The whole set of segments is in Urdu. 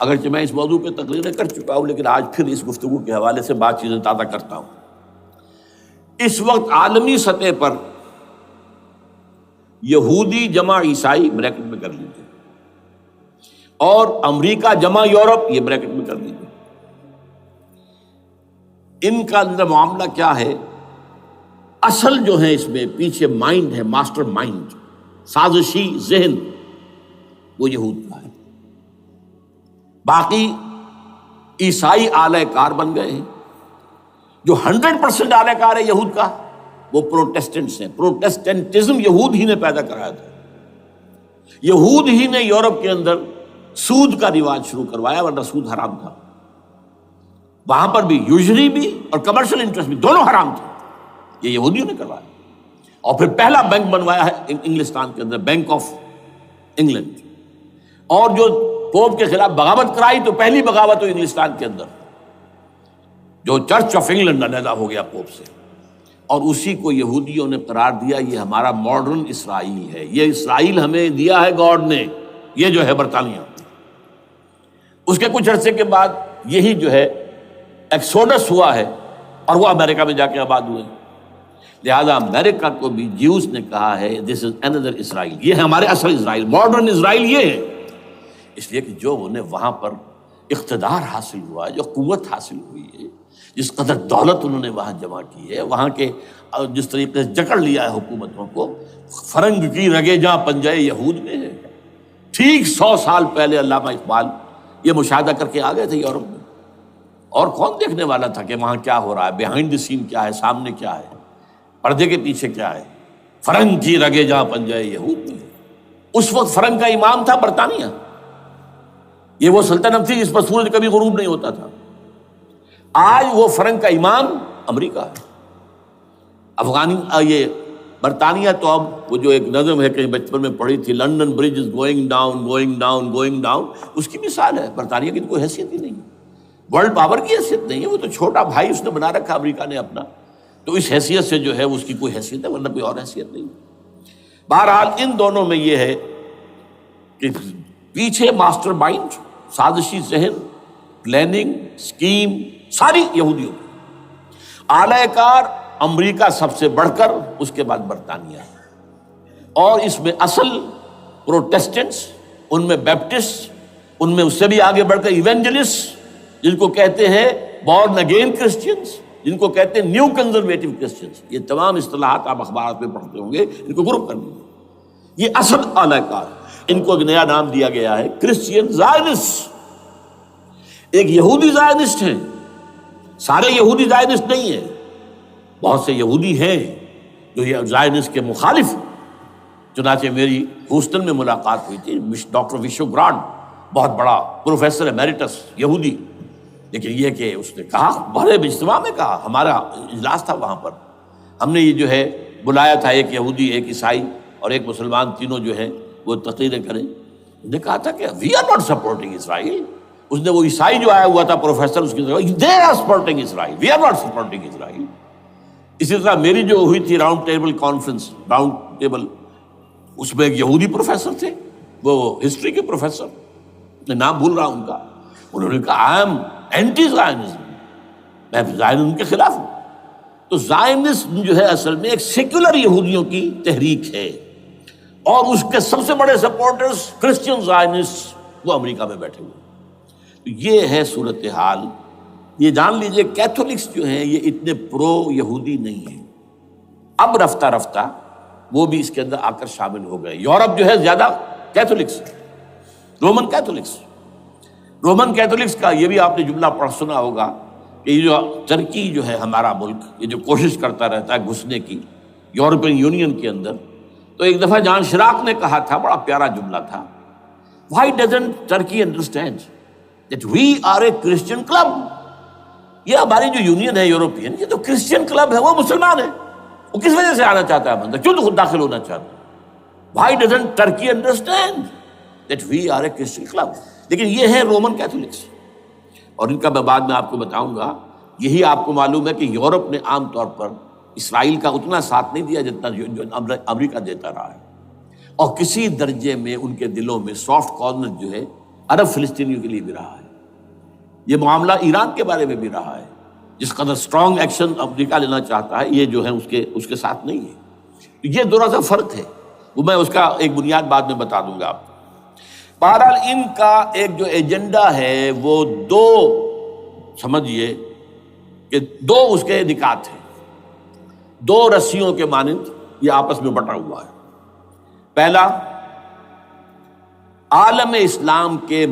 اگرچہ میں اس موضوع پہ تقریریں کر چکا ہوں، لیکن آج پھر اس گفتگو کے حوالے سے بات چیزیں تازہ کرتا ہوں۔ اس وقت عالمی سطح پر یہودی جمع عیسائی بریکٹ میں کر لیجیے، اور امریکہ جمع یورپ یہ بریکٹ میں کر لیجیے، ان کا اندر معاملہ کیا ہے؟ اصل جو ہے اس میں پیچھے مائنڈ ہے، ماسٹر مائنڈ، سازشی ذہن، وہ یہود کا ہے۔ باقی عیسائی آلہ کار بن گئے ہیں۔ جو 100% آلہ کار ہے یہود کا وہ پروٹیسٹنٹس ہیں۔ پروٹیسٹنٹزم یہود ہی نے پیدا کرایا تھا، یہود ہی نے یورپ کے اندر سود کا رواج شروع کروایا، ورنہ سود حرام تھا وہاں پر بھی، یوزری بھی اور کمرشل انٹرسٹ بھی، دونوں حرام تھے، یہ یہودیوں نے کروایا۔ اور پھر پہلا بینک بنوایا ہے انگلستان کے اندر، بینک آف انگلینڈ، اور جو پوپ کے خلاف بغاوت کرائی تو پہلی بغاوت ہوئی انگلستان کے اندر، جو چرچ آف انگلینڈ علیحدہ ہو گیا پوپ سے، اور اسی کو یہودیوں نے قرار دیا یہ ہمارا ماڈرن اسرائیل ہے، یہ اسرائیل ہمیں دیا ہے گاڈ نے، یہ جو ہے برطانیہ۔ اس کے کچھ عرصے کے بعد یہی جو ہے ایکسوڈس ہوا ہے، اور وہ امریکہ میں جا کے آباد ہوئے۔ لہذا امریکہ کو بھی جیوز نے کہا ہے دس از اندر اسرائیل، یہ ہے ہمارے اصل اسرائیل، ماڈرن اسرائیل یہ ہے۔ اس لیے کہ جو انہیں وہاں پر اقتدار حاصل ہوا ہے، جو قوت حاصل ہوئی ہے، جس قدر دولت انہوں نے وہاں جمع کی ہے، وہاں کے جس طریقے سے جکڑ لیا ہے حکومتوں کو، فرنگ کی رگے جہاں پنجے یہود میں ہے۔ ٹھیک 100 سال پہلے علامہ اقبال یہ مشاہدہ کر کے آ گئے تھے یورپ میں، اور کون دیکھنے والا تھا کہ وہاں کیا ہو رہا ہے، بیہائنڈ دی سین کیا ہے، سامنے کیا ہے، پردے کے پیچھے کیا ہے۔ فرنگ کی رگے جہاں پنجے یہود میں۔ اس وقت فرنگ کا امام تھا برطانیہ، یہ وہ سلطنت تھی جس پر سورج کبھی غروب نہیں ہوتا تھا۔ آج وہ فرنگ کا امام امریکہ ہے۔ یہ برطانیہ تو اب وہ جو ایک نظم ہے کہیں بچپن میں پڑھی تھی، London bridge is going down going down going down, اس کی مثال ہے۔ برطانیہ کی تو کوئی حیثیت ہی نہیں ہے، ورلڈ پاور کی حیثیت نہیں ہے، وہ تو چھوٹا بھائی اس نے بنا رکھا امریکہ نے اپنا، تو اس حیثیت سے جو ہے اس کی کوئی حیثیت ہے، ورنہ کوئی اور حیثیت نہیں۔ بہرحال ان دونوں میں یہ ہے کہ پیچھے ماسٹر مائنڈ، سازشی ذہن، پلاننگ، اسکیم ساری یہودیوں کی۔ آلہ کار امریکہ سب سے بڑھ کر، اس کے بعد برطانیہ، اور اس میں اصل پروٹیسٹنٹس، ان میں بیپٹسٹ، ان میں اس سے بھی آگے بڑھ کر ایونجلسٹ، جن کو کہتے ہیں بورن اگین کرسچنس، جن کو کہتے ہیں نیو کنزرویٹو کرسچنس، یہ تمام اصطلاحات آپ اخبارات میں پڑھتے ہوں گے، ان کو گروپ کر لیجیے۔ یہ اصل آلہ کار، ان کو ایک نیا نام دیا گیا ہے کرسچین زائنسٹ۔ ایک یہودی زائنسٹ ہیں، سارے یہودی زائنسٹ نہیں ہیں، بہت سے یہودی ہیں جو یہ زائنسٹ کے مخالف۔ چنانچہ میری ہیوسٹن میں ملاقات ہوئی تھی ڈاکٹر وشو گرانڈ، بہت بڑا پروفیسر ایمیریٹس یہودی، لیکن یہ کہ اس نے کہا، بڑے اجتماع میں کہا، ہمارا اجلاس تھا وہاں پر، ہم نے یہ جو ہے بلایا تھا ایک یہودی، ایک عیسائی اور ایک مسلمان، تینوں جو ہے وہ تقریریں کریں۔ انہوں نے کہا تھا کہ وی آر ناٹ سپورٹنگ اسرائیل۔ اس نے وہ عیسائی جو آیا ہوا تھا پروفیسر، اس کی طرف they are supporting Israel, we are not supporting Israel. اسی طرح میری جو ہوئی تھی round table conference, round table, اس میں ایک یہودی پروفیسر تھے، وہ ہسٹری کے پروفیسر، میں نام بھول رہا ہوں ان کا، انہوں نے کہا آئی ایم اینٹی زائنزم، میں زائنزم کے خلاف ہوں۔ تو زائنزم جو ہے اصل میں ایک سیکولر یہودیوں کی تحریک ہے، اور اس کے سب سے بڑے سپورٹرز کرسچین زائنسٹ وہ امریکہ میں بیٹھے ہوئے۔ تو یہ ہے صورتحال۔ یہ جان لیجئے کیتھولکس جو ہیں یہ اتنے پرو یہودی نہیں ہیں، اب رفتہ رفتہ وہ بھی اس کے اندر آ کر شامل ہو گئے۔ یورپ جو ہے زیادہ Catholics, Roman Catholics, Roman Catholics کا یہ بھی آپ نے جملہ پڑھ سنا ہوگا کہ یہ جو ترکی جو ہے ہمارا ملک، یہ جو کوشش کرتا رہتا ہے گھسنے کی یورپین یونین کے اندر، تو ایک دفعہ جان شراق نے کہا تھا، بڑا پیارا جملہ تھا، Why doesn't Turkey understand that we are a Christian club؟ یہ ہماری جو یونین ہے یورپین، یہ تو کرسچین کلب ہے، وہ مسلمان ہے، وہ کس وجہ سے آنا چاہتا ہے بندہ، کیوں تو خود داخل ہونا چاہتا ہے؟ Why doesn't Turkey understand that we are a Christian club؟ لیکن یہ ہے رومن کیتھولکس، اور ان کا میں بعد میں آپ کو بتاؤں گا۔ یہی آپ کو معلوم ہے کہ یورپ نے عام طور پر اسرائیل کا اتنا ساتھ نہیں دیا جتنا جو امریکہ دیتا رہا ہے، اور کسی درجے میں ان کے دلوں میں سافٹ کارنر جو ہے عرب فلسطینیوں کے لیے بھی رہا ہے، یہ معاملہ ایران کے بارے میں بھی رہا ہے۔ جس قدر اسٹرانگ ایکشن امریکہ لینا چاہتا ہے، یہ جو ہے اس کے ساتھ نہیں ہے۔ یہ ذرا سا فرق ہے، وہ میں اس کا ایک بنیاد بعد میں بتا دوں گا آپ کو۔ بہرحال ان کا ایک جو ایجنڈا ہے وہ دو، سمجھیے کہ دو اس کے نکات ہیں، دو رسیوں کے مانند یہ آپس میں بٹا ہوا ہے۔ پہلا، عالم اسلام کے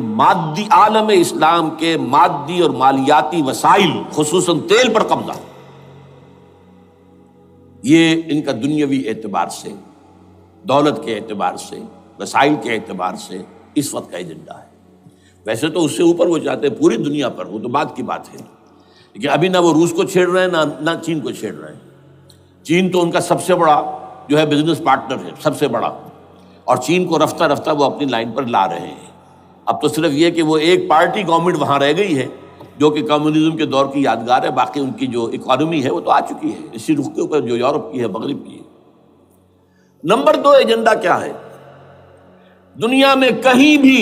مادی اور مالیاتی وسائل، خصوصاً تیل پر قبضہ، یہ ان کا دنیاوی اعتبار سے، دولت کے اعتبار سے، وسائل کے اعتبار سے اس وقت کا ایجنڈا ہے۔ ویسے تو اس سے اوپر وہ چاہتے ہیں پوری دنیا پر، وہ تو بعد کی بات ہے، لیکن ابھی نہ وہ روس کو چھیڑ رہے ہیں نہ چین کو چھیڑ رہے ہیں۔ چین تو ان کا سب سے بڑا جو ہے بزنس پارٹنر ہے، سب سے بڑا، اور چین کو رفتہ رفتہ وہ اپنی لائن پر لا رہے ہیں۔ اب تو صرف یہ کہ وہ ایک پارٹی گورنمنٹ وہاں رہ گئی ہے جو کہ کمیونزم کے دور کی یادگار ہے، باقی ان کی جو اکانومی ہے وہ تو آ چکی ہے اسی رخ کے اوپر جو یورپ کی ہے، مغرب کی ہے۔ نمبر دو ایجنڈا کیا ہے؟ دنیا میں کہیں بھی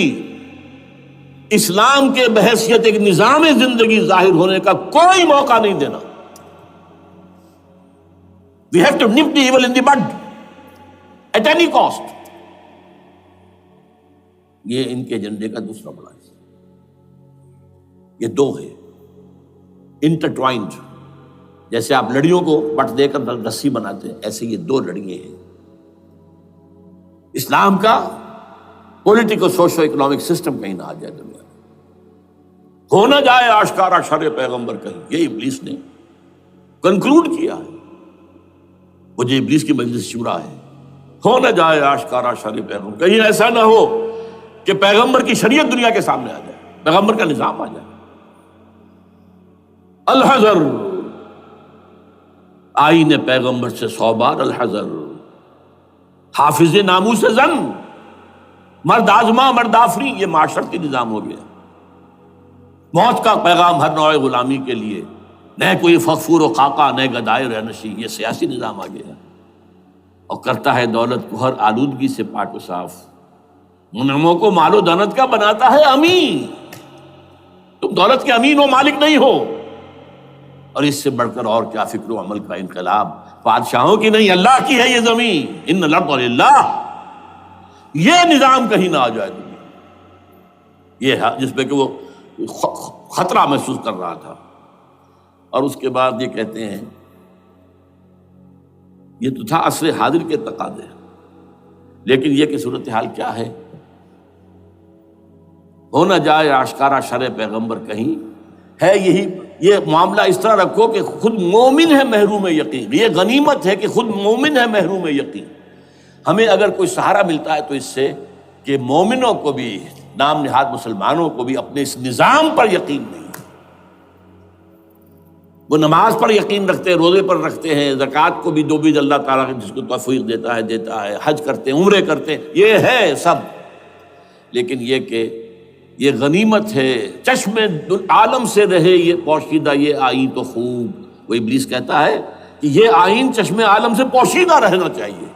اسلام کے بحیثیت ایک نظام زندگی ظاہر ہونے کا کوئی موقع نہیں دینا۔ We have to nip the evil in the bud at any cost۔ یہ ان کے ایجنڈے کا دوسرا بڑا حصہ۔ یہ دو ہے انٹرٹوائنڈ، جیسے آپ لڑیوں کو بٹ دے کر رسی بناتے ہیں، ایسے یہ دو لڑیے ہیں۔ اسلام کا پولیٹیکل سوشو اکنامک سسٹم کہیں نہ آ جائے دنیا میں، ہو نہ جائے آشکارا شر پیغمبر کہیں، یہ ابلیس نے کنکلوڈ کیا ہے۔ وہ جو ابلیس کی مجلس شورا ہے، ہو نہ جائے آشکارا شر پیغمبر، کہیں ایسا نہ ہو کہ پیغمبر کی شریعت دنیا کے سامنے آ جائے، پیغمبر کا نظام آ جائے۔ الحذر، آئین پیغمبر سے 100 بار الحذر، حافظ ناموس زن، مرد آزما مرد آفری، یہ معاشرتی نظام ہو گیا۔ موت کا پیغام ہر نوع غلامی کے لیے، نہ کوئی فخفور و خاکہ، نہ گدائے رہنشی، یہ سیاسی نظام آ گیا، اور کرتا ہے دولت کو ہر آلودگی سے پاک و صاف، منعموں کو مال و دولت کا بناتا ہے امین۔ تم دولت کے امین و مالک نہیں ہو۔ اور اس سے بڑھ کر اور کیا فکر و عمل کا انقلاب، بادشاہوں کی نہیں، اللہ کی ہے یہ زمین، ان الارض للہ۔ یہ نظام کہیں نہ آ جائے دنیا، یہ ہے جس پہ کہ وہ خطرہ محسوس کر رہا تھا۔ اور اس کے بعد یہ کہتے ہیں، یہ تو تھا عصر حاضر کے تقاضے، لیکن یہ کہ صورتحال کیا ہے؟ ہو نہ جائے آشکارا شرع پیغمبر کہیں، ہے یہی، یہ معاملہ اس طرح رکھو کہ خود مومن ہے محروم یقین، یہ غنیمت ہے کہ خود مومن ہے محروم یقین۔ ہمیں اگر کوئی سہارا ملتا ہے تو اس سے کہ مومنوں کو بھی، نام نہاد مسلمانوں کو بھی اپنے اس نظام پر یقین نہیں، وہ نماز پر یقین رکھتے ہیں، روزے پر رکھتے ہیں، زکوٰۃ کو بھی دو بھی اللہ تعالیٰ جس کو توفیق دیتا ہے، حج کرتے ہیں، عمرے کرتے ہیں، یہ ہے سب، لیکن یہ کہ یہ غنیمت ہے، چشم عالم سے رہے یہ پوشیدہ یہ آئین تو خوب۔ وہ ابلیس کہتا ہے کہ یہ آئین چشم عالم سے پوشیدہ رہنا چاہیے،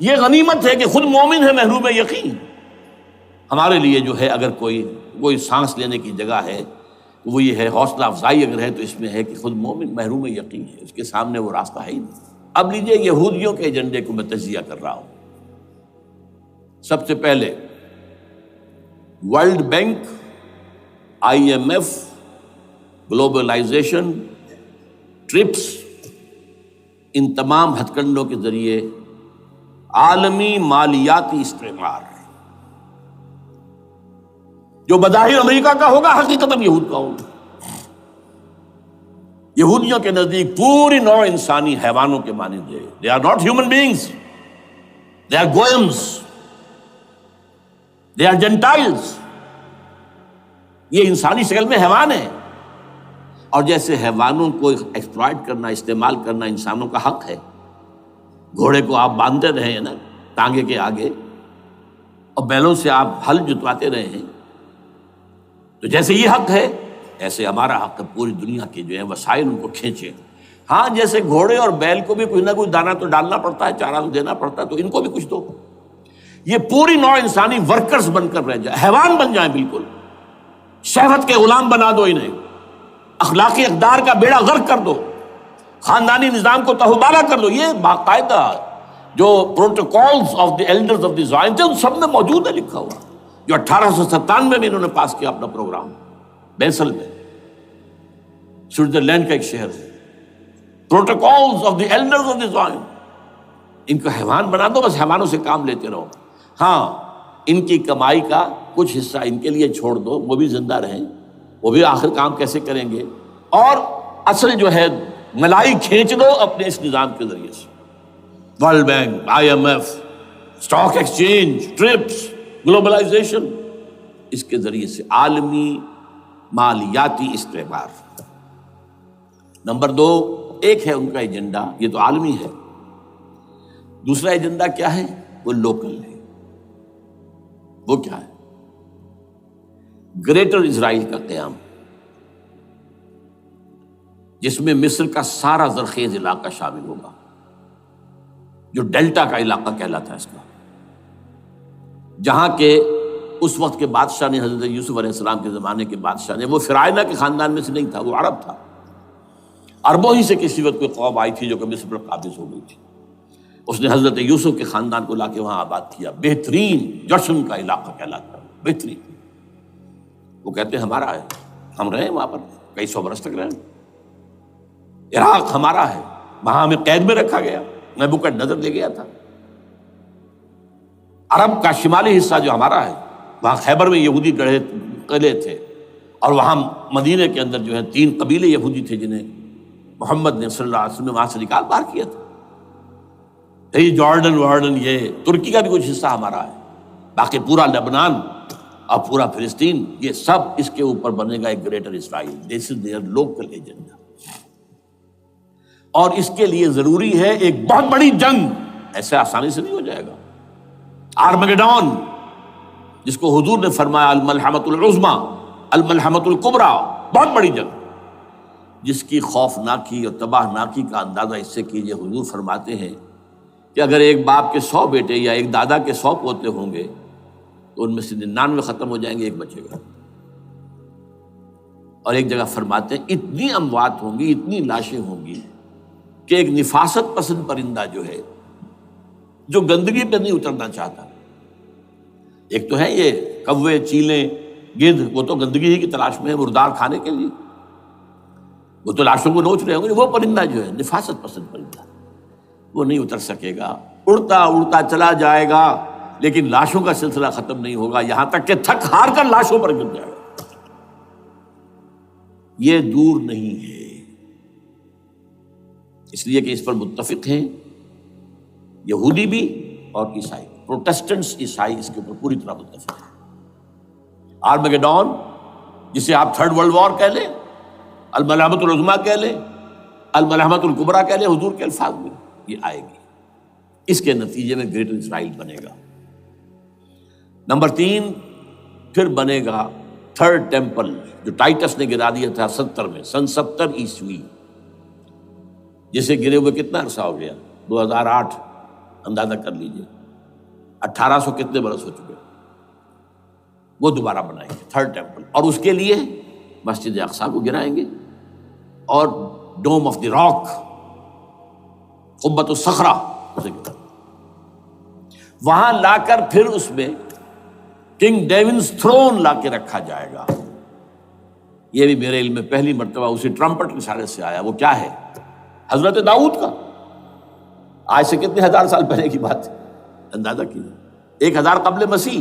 یہ غنیمت ہے کہ خود مومن ہے محروم یقین۔ ہمارے لیے جو ہے اگر کوئی سانس لینے کی جگہ ہے وہ یہ ہے، حوصلہ افزائی اگر ہے تو اس میں ہے کہ خود مومن محروم یقین ہے، اس کے سامنے وہ راستہ ہے ہی نہیں۔ اب لیجئے یہودیوں کے ایجنڈے کو میں تجزیہ کر رہا ہوں۔ سب سے پہلے World Bank, IMF، globalisation, TRIPS, ان تمام ہتھ کنڈوں کے ذریعے عالمی مالیاتی استعمار، جو بظاہر امریکہ کا ہوگا حقیقتاً یہود کا ہوگا۔ یہودیوں کے نزدیک پوری نوع انسانی حیوانوں کے مانند ہے۔ They are not human beings, they are goyams, they are Gentiles۔ یہ انسانی شکل میں حیوان ہیں، اور جیسے حیوانوں کو ایکسپلائٹ کرنا، استعمال کرنا انسانوں کا حق ہے، گھوڑے کو آپ باندھتے رہے ہیں نا ٹانگے کے آگے، اور بیلوں سے آپ ہل جتواتے رہے ہیں، تو جیسے یہ حق ہے ایسے ہمارا حق ہے پوری دنیا کے جو ہے وسائل ان کو کھینچے۔ ہاں جیسے گھوڑے اور بیل کو بھی کوئی نہ کوئی دانہ تو ڈالنا پڑتا ہے، چارہ تو دینا پڑتا ہے، تو ان کو بھی کچھ دو۔ یہ پوری نوع انسانی ورکرز بن کر رہ جائے، حیوان بن جائیں، بالکل شہوت کے غلام بنا دو انہیں، اخلاقی اقدار کا بیڑا غرق کر دو، خاندانی نظام کو تہوبارہ کر دو۔ یہ باقاعدہ جو protocols of the elders of the Zion تھے ان سب میں موجود ہے لکھا ہوا، جو 1897 میں انہوں نے پاس کیا اپنا پروگرام بیسل میں، سوئٹزرلینڈ کا ایک شہر ہے۔ Protocols of the elders of the Zion, ان کو حیوان بنا دو، بس حیوانوں سے کام لیتے رہو۔ ہاں ان کی کمائی کا کچھ حصہ ان کے لیے چھوڑ دو، وہ بھی زندہ رہیں، وہ بھی آخر کام کیسے کریں گے، اور اصل جو ہے ملائی کھینچ دو اپنے اس نظام کے ذریعے سے۔ World Bank, IMF، stock exchange, TRIPS, globalisation, اس کے ذریعے سے عالمی مالیاتی استعمار۔ نمبر 2، ایک ہے ان کا ایجنڈا، یہ تو عالمی ہے، دوسرا ایجنڈا کیا ہے؟ وہ لوکل ہے۔ وہ کیا ہے؟ گریٹر اسرائیل کا قیام، جس میں مصر کا سارا زرخیز علاقہ شامل ہوگا، جو ڈیلٹا کا علاقہ کہلاتا ہے اس کا، جہاں کے اس وقت کے بادشاہ نے، حضرت یوسف علیہ السلام کے زمانے کے بادشاہ نے، وہ فرعونہ کے خاندان میں سے نہیں تھا، وہ عرب تھا، عربوں ہی سے کسی وقت کوئی قوم آئی تھی جو کہ مصر پر قابض ہو گئی تھی، اس نے حضرت یوسف کے خاندان کو لا کے وہاں آباد کیا۔ بہترین جشن کا علاقہ کہلاتا ہے، بہترین۔ وہ کہتے ہیں ہمارا ہے، ہم رہے وہاں پر کئی سو برس تک رہے، عراق ہمارا ہے، وہاں ہمیں قید میں رکھا گیا، نبوکدنضر لے گیا تھا۔ عرب کا شمالی حصہ جو ہمارا ہے، وہاں خیبر میں یہودی قلعے تھے، اور وہاں مدینے کے اندر جو ہے 3 قبیلے یہودی تھے جنہیں محمد نے صلی اللہ علیہ وسلم وہاں سے نکال باہر کیا تھا۔ یہ جارڈن یہ ترکی کا بھی کچھ حصہ ہمارا ہے، باقی پورا لبنان اور پورا فلسطین، یہ سب اس کے اوپر بنے گا ایک greater Israel. This is there local agenda, اور اس کے لیے ضروری ہے ایک بہت بڑی جنگ، ایسے آسانی سے نہیں ہو جائے گا۔ آرمگیڈون، جس کو حضور نے فرمایا الملحمۃ العظمیٰ، الملحمۃ الکبریٰ، بہت بڑی جنگ، جس کی خوفناکی اور تباہ ناکی کا اندازہ اس سے کیجیے۔ حضور فرماتے ہیں کہ اگر ایک باپ کے 100 بیٹے یا ایک دادا کے 100 پوتے ہوں گے تو ان میں سے 99 ختم ہو جائیں گے، ایک بچے گا۔ اور ایک جگہ فرماتے ہیں اتنی اموات ہوں گی، اتنی لاشیں ہوں گی کہ ایک نفاست پسند پرندہ جو ہے، جو گندگی پہ نہیں اترنا چاہتا، ایک تو ہے یہ کوے، چیلیں، گدھ، وہ تو گندگی ہی کی تلاش میں ہے مردار کھانے کے لیے، وہ تو لاشوں کو نوچ رہے ہوں گے۔ وہ پرندہ جو ہے نفاست پسند پرندہ، وہ نہیں اتر سکے گا، اڑتا اڑتا چلا جائے گا، لیکن لاشوں کا سلسلہ ختم نہیں ہوگا، یہاں تک کہ تھک ہار کر لاشوں پر گر جائے گا۔ یہ دور نہیں ہے، اس لیے کہ اس پر متفق ہیں یہودی بھی اور عیسائی، پروٹسٹنٹس، عیسائی اس کے اوپر پوری طرح متفق ہیں۔ آرمگیڈون، جسے آپ 3rd ورلڈ وار کہہ لیں، الملحمۃ العظمیٰ کہہ لیں، الملحمۃ الکبریٰ کہہ لیں حضور کے الفاظ میں، یہ آئے گی۔ اس کے نتیجے میں گریٹر اسرائیل بنے گا۔ نمبر 3، پھر بنے گا 3rd ٹیمپل، جو ٹائٹس نے گرا دیا تھا 70 میں، سن 70 عیسوی، جسے گرے ہوئے کتنا عرصہ ہو گیا؟ 2008، اندازہ کر لیجئے 1800 کتنے برس ہو چکے۔ وہ دوبارہ بنائیں گے 3rd ٹیمپل، اور اس کے لیے مسجد اقصیٰ کو گرائیں گے، اور ڈوم آف دی راک، قبۃ الصخرہ، وہاں لا کر پھر اس میں کنگ ڈیونز تھرون لا کے رکھا جائے گا۔ یہ بھی میرے علم میں پہلی مرتبہ اسی ٹرمپٹ کے اشارے سے آیا۔ وہ کیا ہے؟ حضرت داؤد کا، آج سے کتنے ہزار سال پہلے کی بات ہے، اندازہ کیجیے، 1000 قبل مسیح،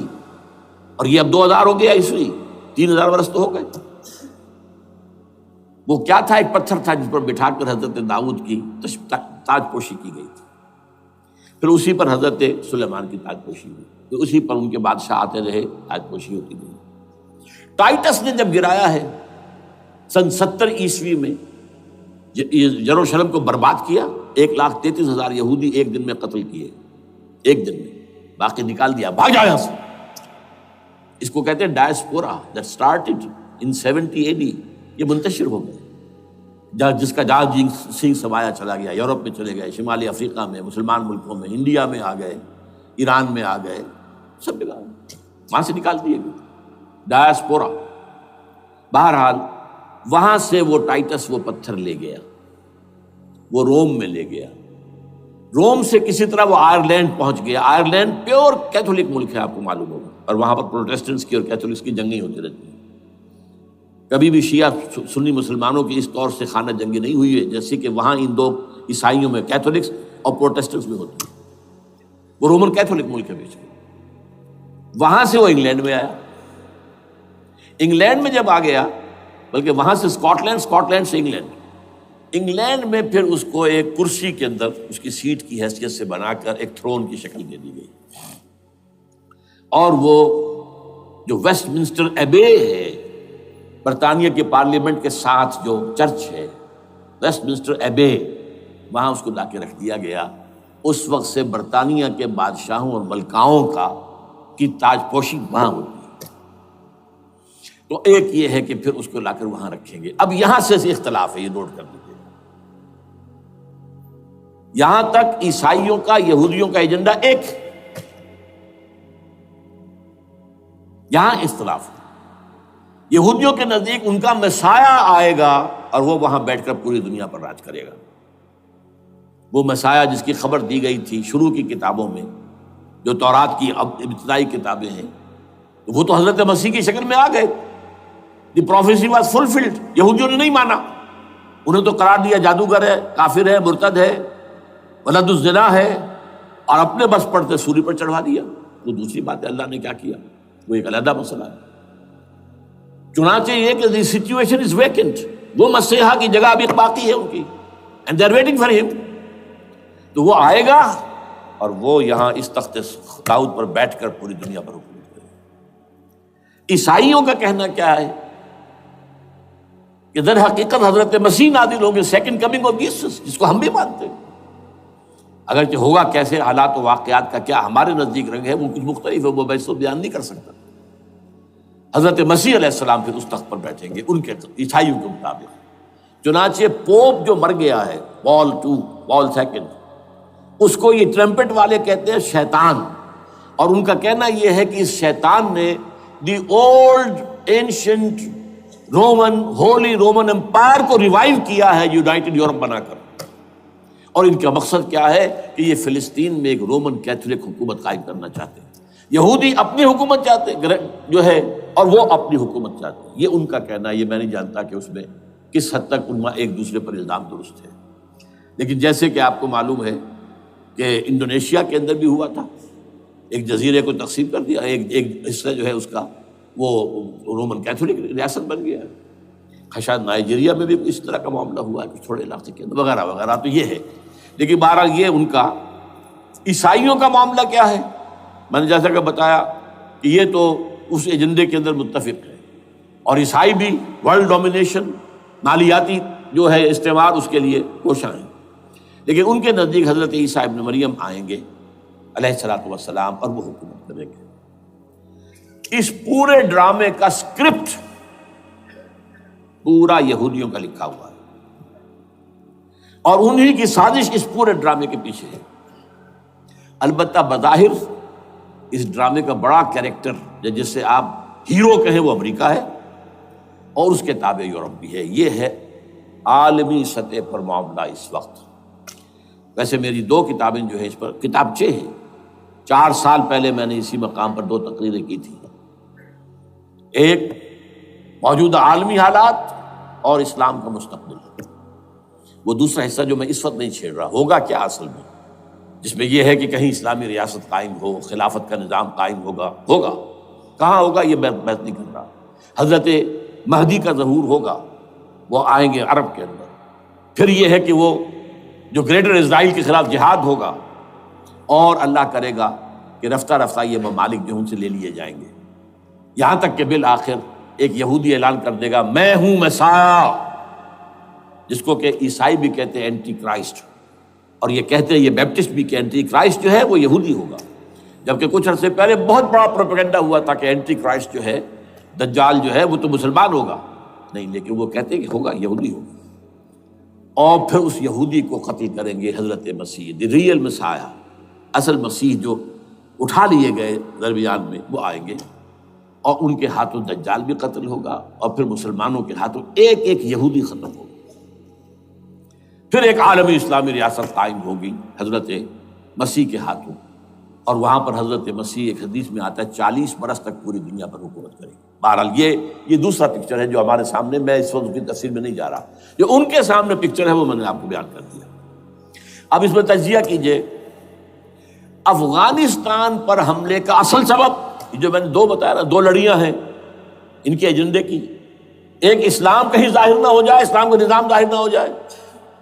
اور یہ اب 2000 ہو گیا عیسوی، 3000 برس تو ہو گئے۔ وہ کیا تھا؟ ایک پتھر تھا جس پر بٹھا کر حضرت داؤد کی تاج پوشی کی گئی تھی، پھر اسی پر حضرت سلیمان کی تاج پوشی ہوئی، پھر اسی پر ان کے بادشاہ آتے رہے، تاج پوشی ہوتی گئی۔ ٹائٹس نے جب گرایا ہے سن 70 عیسوی میں، یروشلم کو برباد کیا، 1,33,000 یہودی ایک دن میں قتل کیے، ایک دن میں، باقی نکال دیا، بھاگ جایا سے۔ اس کو کہتے ہیں diaspora, that started in 70 AD، یہ منتشر ہو گئے، جس کا جہاز سنگھ سمایا چلا گیا، یورپ میں چلے گئے، شمالی افریقہ میں، مسلمان ملکوں میں، انڈیا میں آ گئے، ایران میں آ گئے، سب جگہ وہاں سے نکال دیے گئے، ڈایاسپورا۔ بہرحال وہاں سے وہ ٹائٹس وہ پتھر لے گیا، وہ روم میں لے گیا، روم سے کسی طرح وہ آئرلینڈ پہنچ گیا۔ آئرلینڈ پیور کیتھولک ملک ہے، آپ کو معلوم ہوگا، اور وہاں پر پروٹیسٹنٹس کی اور کیتھولکس کی جنگیں ہوتی رہتی ہیں۔ کبھی بھی شیعہ سنی مسلمانوں کی اس طور سے خانہ جنگی نہیں ہوئی ہے جیسے کہ وہاں ان دو عیسائیوں میں، کیتھولکس اور پروٹیسٹنٹس میں ہوتی ہے۔ وہ رومن کیتھولک ملک ہے بیچ میں۔ وہاں سے وہ انگلینڈ میں آیا، انگلینڈ میں جب آ گیا، بلکہ وہاں سے اسکاٹ لینڈ سے انگلینڈ میں پھر اس کو ایک کرسی کے اندر اس کی سیٹ کی حیثیت سے بنا کر ایک تھرون کی شکل دے دی گئی، اور وہ جو ویسٹ منسٹر ایبے ہے، برطانیہ کے پارلیمنٹ کے ساتھ جو چرچ ہے، ویسٹ منسٹر ایبے، وہاں اس کو لا کے رکھ دیا گیا۔ اس وقت سے برطانیہ کے بادشاہوں اور ملکاؤں کی تاج پوشی وہاں ہوتی ہے۔ تو ایک یہ ہے کہ پھر اس کو لا کر وہاں رکھیں گے۔ اب یہاں سے اختلاف ہے، یہ نوٹ کر لیجیے۔ یہاں تک عیسائیوں کا، یہودیوں کا ایجنڈا ایک، یہاں اختلاف ہے۔ یہودیوں کے نزدیک ان کا مسیح آئے گا اور وہ وہاں بیٹھ کر پوری دنیا پر راج کرے گا۔ وہ مسیح جس کی خبر دی گئی تھی شروع کی کتابوں میں، جو تورات کی ابتدائی کتابیں ہیں، وہ تو حضرت مسیح کی شکل میں آ گئے۔ دی پروفیسی واز فلفلڈ۔ یہودیوں نے نہیں مانا، انہیں تو قرار دیا جادوگر ہے، کافر ہے، مرتد ہے، ولد الزنا ہے، اور اپنے بس پڑتے سولی پر چڑھوا دیا۔ وہ دوسری بات ہے، اللہ نے کیا کیا، وہ ایک علیحدہ مسئلہ ہے۔ چنانچہ یہ کہ دی سچویشن از ویکنٹ، وہ مسیحا کی جگہ ابھی باقی ہے ان کی، and they are waiting for ہم۔ تو وہ آئے گا اور وہ یہاں اس تخت داؤد پر بیٹھ کر پوری دنیا پر حکومت کرے گا۔ عیسائیوں کا کہنا کیا ہے کہ در حقیقت حضرت مسیح نازل ہوں گے، سیکنڈ کمنگ آف جیسس، جس کو ہم بھی مانتے ہیں۔ اگرچہ ہوگا کیسے، حالات و واقعات کا کیا ہمارے نزدیک رنگ ہے وہ کچھ مختلف ہے، وہ میں اس کو بیان نہیں کر سکتا۔ حضرت مسیح علیہ السلام پھر اس تخت پر بیٹھیں گے ان کے عیسائیوں کے مطابق۔ چنانچہ پوپ جو مر گیا ہے، پال سیکنڈ، اس کو یہ ٹرمپٹ والے کہتے ہیں شیطان، اور ان کا کہنا یہ ہے کہ اس شیطان نے the old ancient holy Roman empire کو ریوائیو کیا ہے یونائٹڈ یورپ بنا کر، اور ان کا مقصد کیا ہے کہ یہ فلسطین میں ایک رومن کیتھولک حکومت قائم کرنا چاہتے ہیں۔ یہودی اپنی حکومت چاہتے جو ہے، اور وہ اپنی حکومت چاہتے ہیں، یہ ان کا کہنا ہے۔ یہ میں نہیں جانتا کہ اس میں کس حد تک ان ایک دوسرے پر الزام درست ہے، لیکن جیسے کہ آپ کو معلوم ہے کہ انڈونیشیا کے اندر بھی ہوا تھا، ایک جزیرے کو تقسیم کر دیا، ایک حصہ جو ہے اس کا وہ رومن کیتھولک ریاست بن گیا ہے۔ شاید نائجیریا میں بھی اس طرح کا معاملہ ہوا ہے کچھ تھوڑے علاقے کے اندر، وغیرہ وغیرہ۔ تو یہ ہے، لیکن بہرحال یہ ان کا۔ عیسائیوں کا معاملہ کیا ہے؟ میں نے جیسا کہ بتایا کہ یہ تو اس ایجنڈے کے اندر متفق ہے، اور عیسائی بھی ورلڈ ڈومینیشن، مالیاتی جو ہے استعمار، اس کے لیے کوشاں ہیں۔ لیکن ان کے نزدیک حضرت عیسیٰ ابن مریم آئیں گے علیہ الصلوۃ والسلام، اور وہ حکومت کریں گے۔ اس پورے ڈرامے کا اسکرپٹ پورا یہودیوں کا لکھا ہوا ہے، اور انہی کی سازش اس پورے ڈرامے کے پیچھے ہے۔ البتہ بظاہر اس ڈرامے کا بڑا کیریکٹر جس سے آپ ہیرو کہیں وہ امریکہ ہے، اور اس کے تابع یورپ بھی ہے۔ یہ ہے عالمی سطح پر معاملہ اس وقت۔ ویسے میری 2 کتابیں جو ہے اس پر کتابچے ہیں، 4 سال پہلے میں نے اسی مقام پر 2 تقریریں کی تھی۔ ایک موجودہ عالمی حالات اور اسلام کا مستقبل، وہ دوسرا حصہ جو میں اس وقت نہیں چھیڑ رہا، ہوگا کیا اصل میں، جس میں یہ ہے کہ کہیں اسلامی ریاست قائم ہو، خلافت کا نظام قائم ہوگا کہاں ہوگا یہ میں بحث نہیں کر رہا۔ حضرت مہدی کا ظہور ہوگا، وہ آئیں گے عرب کے اندر۔ پھر یہ ہے کہ وہ جو گریٹر اسرائیل کے خلاف جہاد ہوگا، اور اللہ کرے گا کہ رفتہ رفتہ یہ ممالک جو ان سے لے لیے جائیں گے، یہاں تک کہ بالآخر ایک یہودی اعلان کر دے گا میں ہوں مسیح، جس کو کہ عیسائی بھی کہتے ہیں اینٹی کرائسٹ، اور یہ کہتے ہیں یہ بیپٹسٹ بھی کہ اینٹی کرائسٹ جو ہے وہ یہودی ہوگا، جبکہ کچھ عرصے پہلے بہت بڑا پروپیگنڈا ہوا تھا کہ اینٹی کرائسٹ جو ہے، دجال جو ہے وہ تو مسلمان ہوگا، نہیں، لیکن وہ کہتے ہیں کہ ہوگا یہودی ہوگا، اور پھر اس یہودی کو قتل کریں گے حضرت مسیح، دی ریئل مسیح، اصل مسیح جو اٹھا لیے گئے درمیان میں، وہ آئیں گے اور ان کے ہاتھوں دجال بھی قتل ہوگا، اور پھر مسلمانوں کے ہاتھوں ایک ایک یہودی ختم ہوگا، پھر ایک عالمی اسلامی ریاست قائم ہوگی حضرت مسیح کے ہاتھوں، اور وہاں پر حضرت مسیح ایک حدیث میں آتا ہے 40 برس تک پوری دنیا پر حکومت کرے گی۔ بہرحال یہ دوسرا پکچر ہے جو ہمارے سامنے، میں اس وقت کی تفصیل میں نہیں جا رہا، جو ان کے سامنے پکچر ہے وہ میں نے آپ کو بیان کر دیا۔ اب اس میں تجزیہ کیجئے افغانستان پر حملے کا اصل سبب، جو میں نے دو بتایا نا، دو لڑیاں ہیں ان کے ایجنڈے کی، ایک اسلام کہیں ظاہر نہ ہو جائے، اسلام کا نظام ظاہر نہ ہو جائے،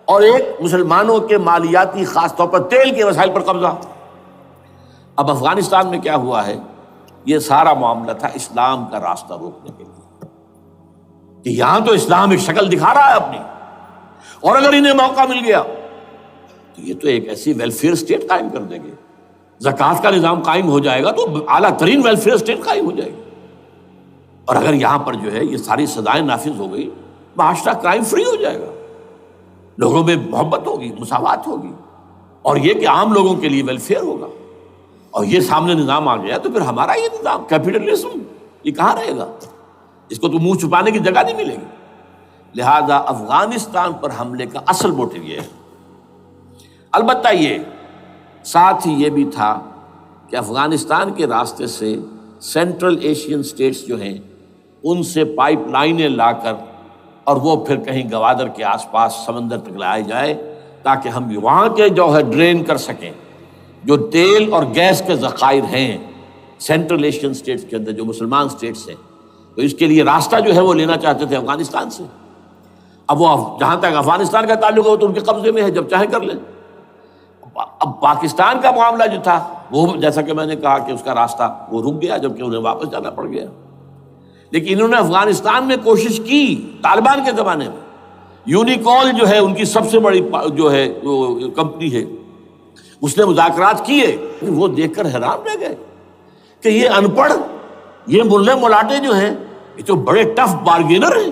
اور ایک مسلمانوں کے مالیاتی خاص طور پر تیل کے وسائل پر قبضہ۔ اب افغانستان میں کیا ہوا ہے، یہ سارا معاملہ تھا اسلام کا راستہ روکنے کے لیے، کہ یہاں تو اسلام ایک شکل دکھا رہا ہے اپنی، اور اگر انہیں موقع مل گیا تو یہ تو ایک ایسی ویلفیئر اسٹیٹ قائم کر دیں گے، زکوٰۃ کا نظام قائم ہو جائے گا تو اعلیٰ ترین ویلفیئر اسٹیٹ قائم ہو جائے گی، اور اگر یہاں پر جو ہے یہ ساری سزائیں نافذ ہو گئی، معاشرہ کرائم فری ہو جائے گا، لوگوں میں محبت ہوگی، مساوات ہوگی، اور یہ کہ عام لوگوں کے لیے ویلفیئر ہوگا، اور یہ سامنے نظام آ گیا تو پھر ہمارا یہ نظام کیپٹلزم یہ کہاں رہے گا، اس کو تو منہ چھپانے کی جگہ نہیں ملے گی۔ لہذا افغانستان پر حملے کا اصل موٹیو یہ ہے۔ البتہ یہ ساتھ ہی یہ بھی تھا کہ افغانستان کے راستے سے سینٹرل ایشین سٹیٹس جو ہیں ان سے پائپ لائنیں لا کر، اور وہ پھر کہیں گوادر کے آس پاس سمندر تک لائے جائے، تاکہ ہم وہاں کے جو ہے ڈرین کر سکیں جو تیل اور گیس کے ذخائر ہیں سینٹرل ایشین سٹیٹس کے اندر جو مسلمان سٹیٹس ہیں، تو اس کے لیے راستہ جو ہے وہ لینا چاہتے تھے افغانستان سے۔ اب وہ جہاں تک افغانستان کا تعلق ہے وہ تو ان کے قبضے میں ہے، جب چاہیں کر لیں۔ اب پاکستان کا معاملہ جو تھا وہ جیسا کہ میں نے کہا کہ اس کا راستہ وہ رک گیا، جبکہ انہیں واپس جانا پڑ گیا، لیکن انہوں نے افغانستان میں کوشش کی طالبان کے زمانے میں۔ یونیکول جو ہے ان کی سب سے بڑی جو ہے کمپنی ہے، اس نے مذاکرات کیے، وہ دیکھ کر حیران رہ گئے کہ یہ ان پڑھ، یہ ملے ملاٹے جو ہیں یہ تو بڑے ٹف بارگینر ہیں۔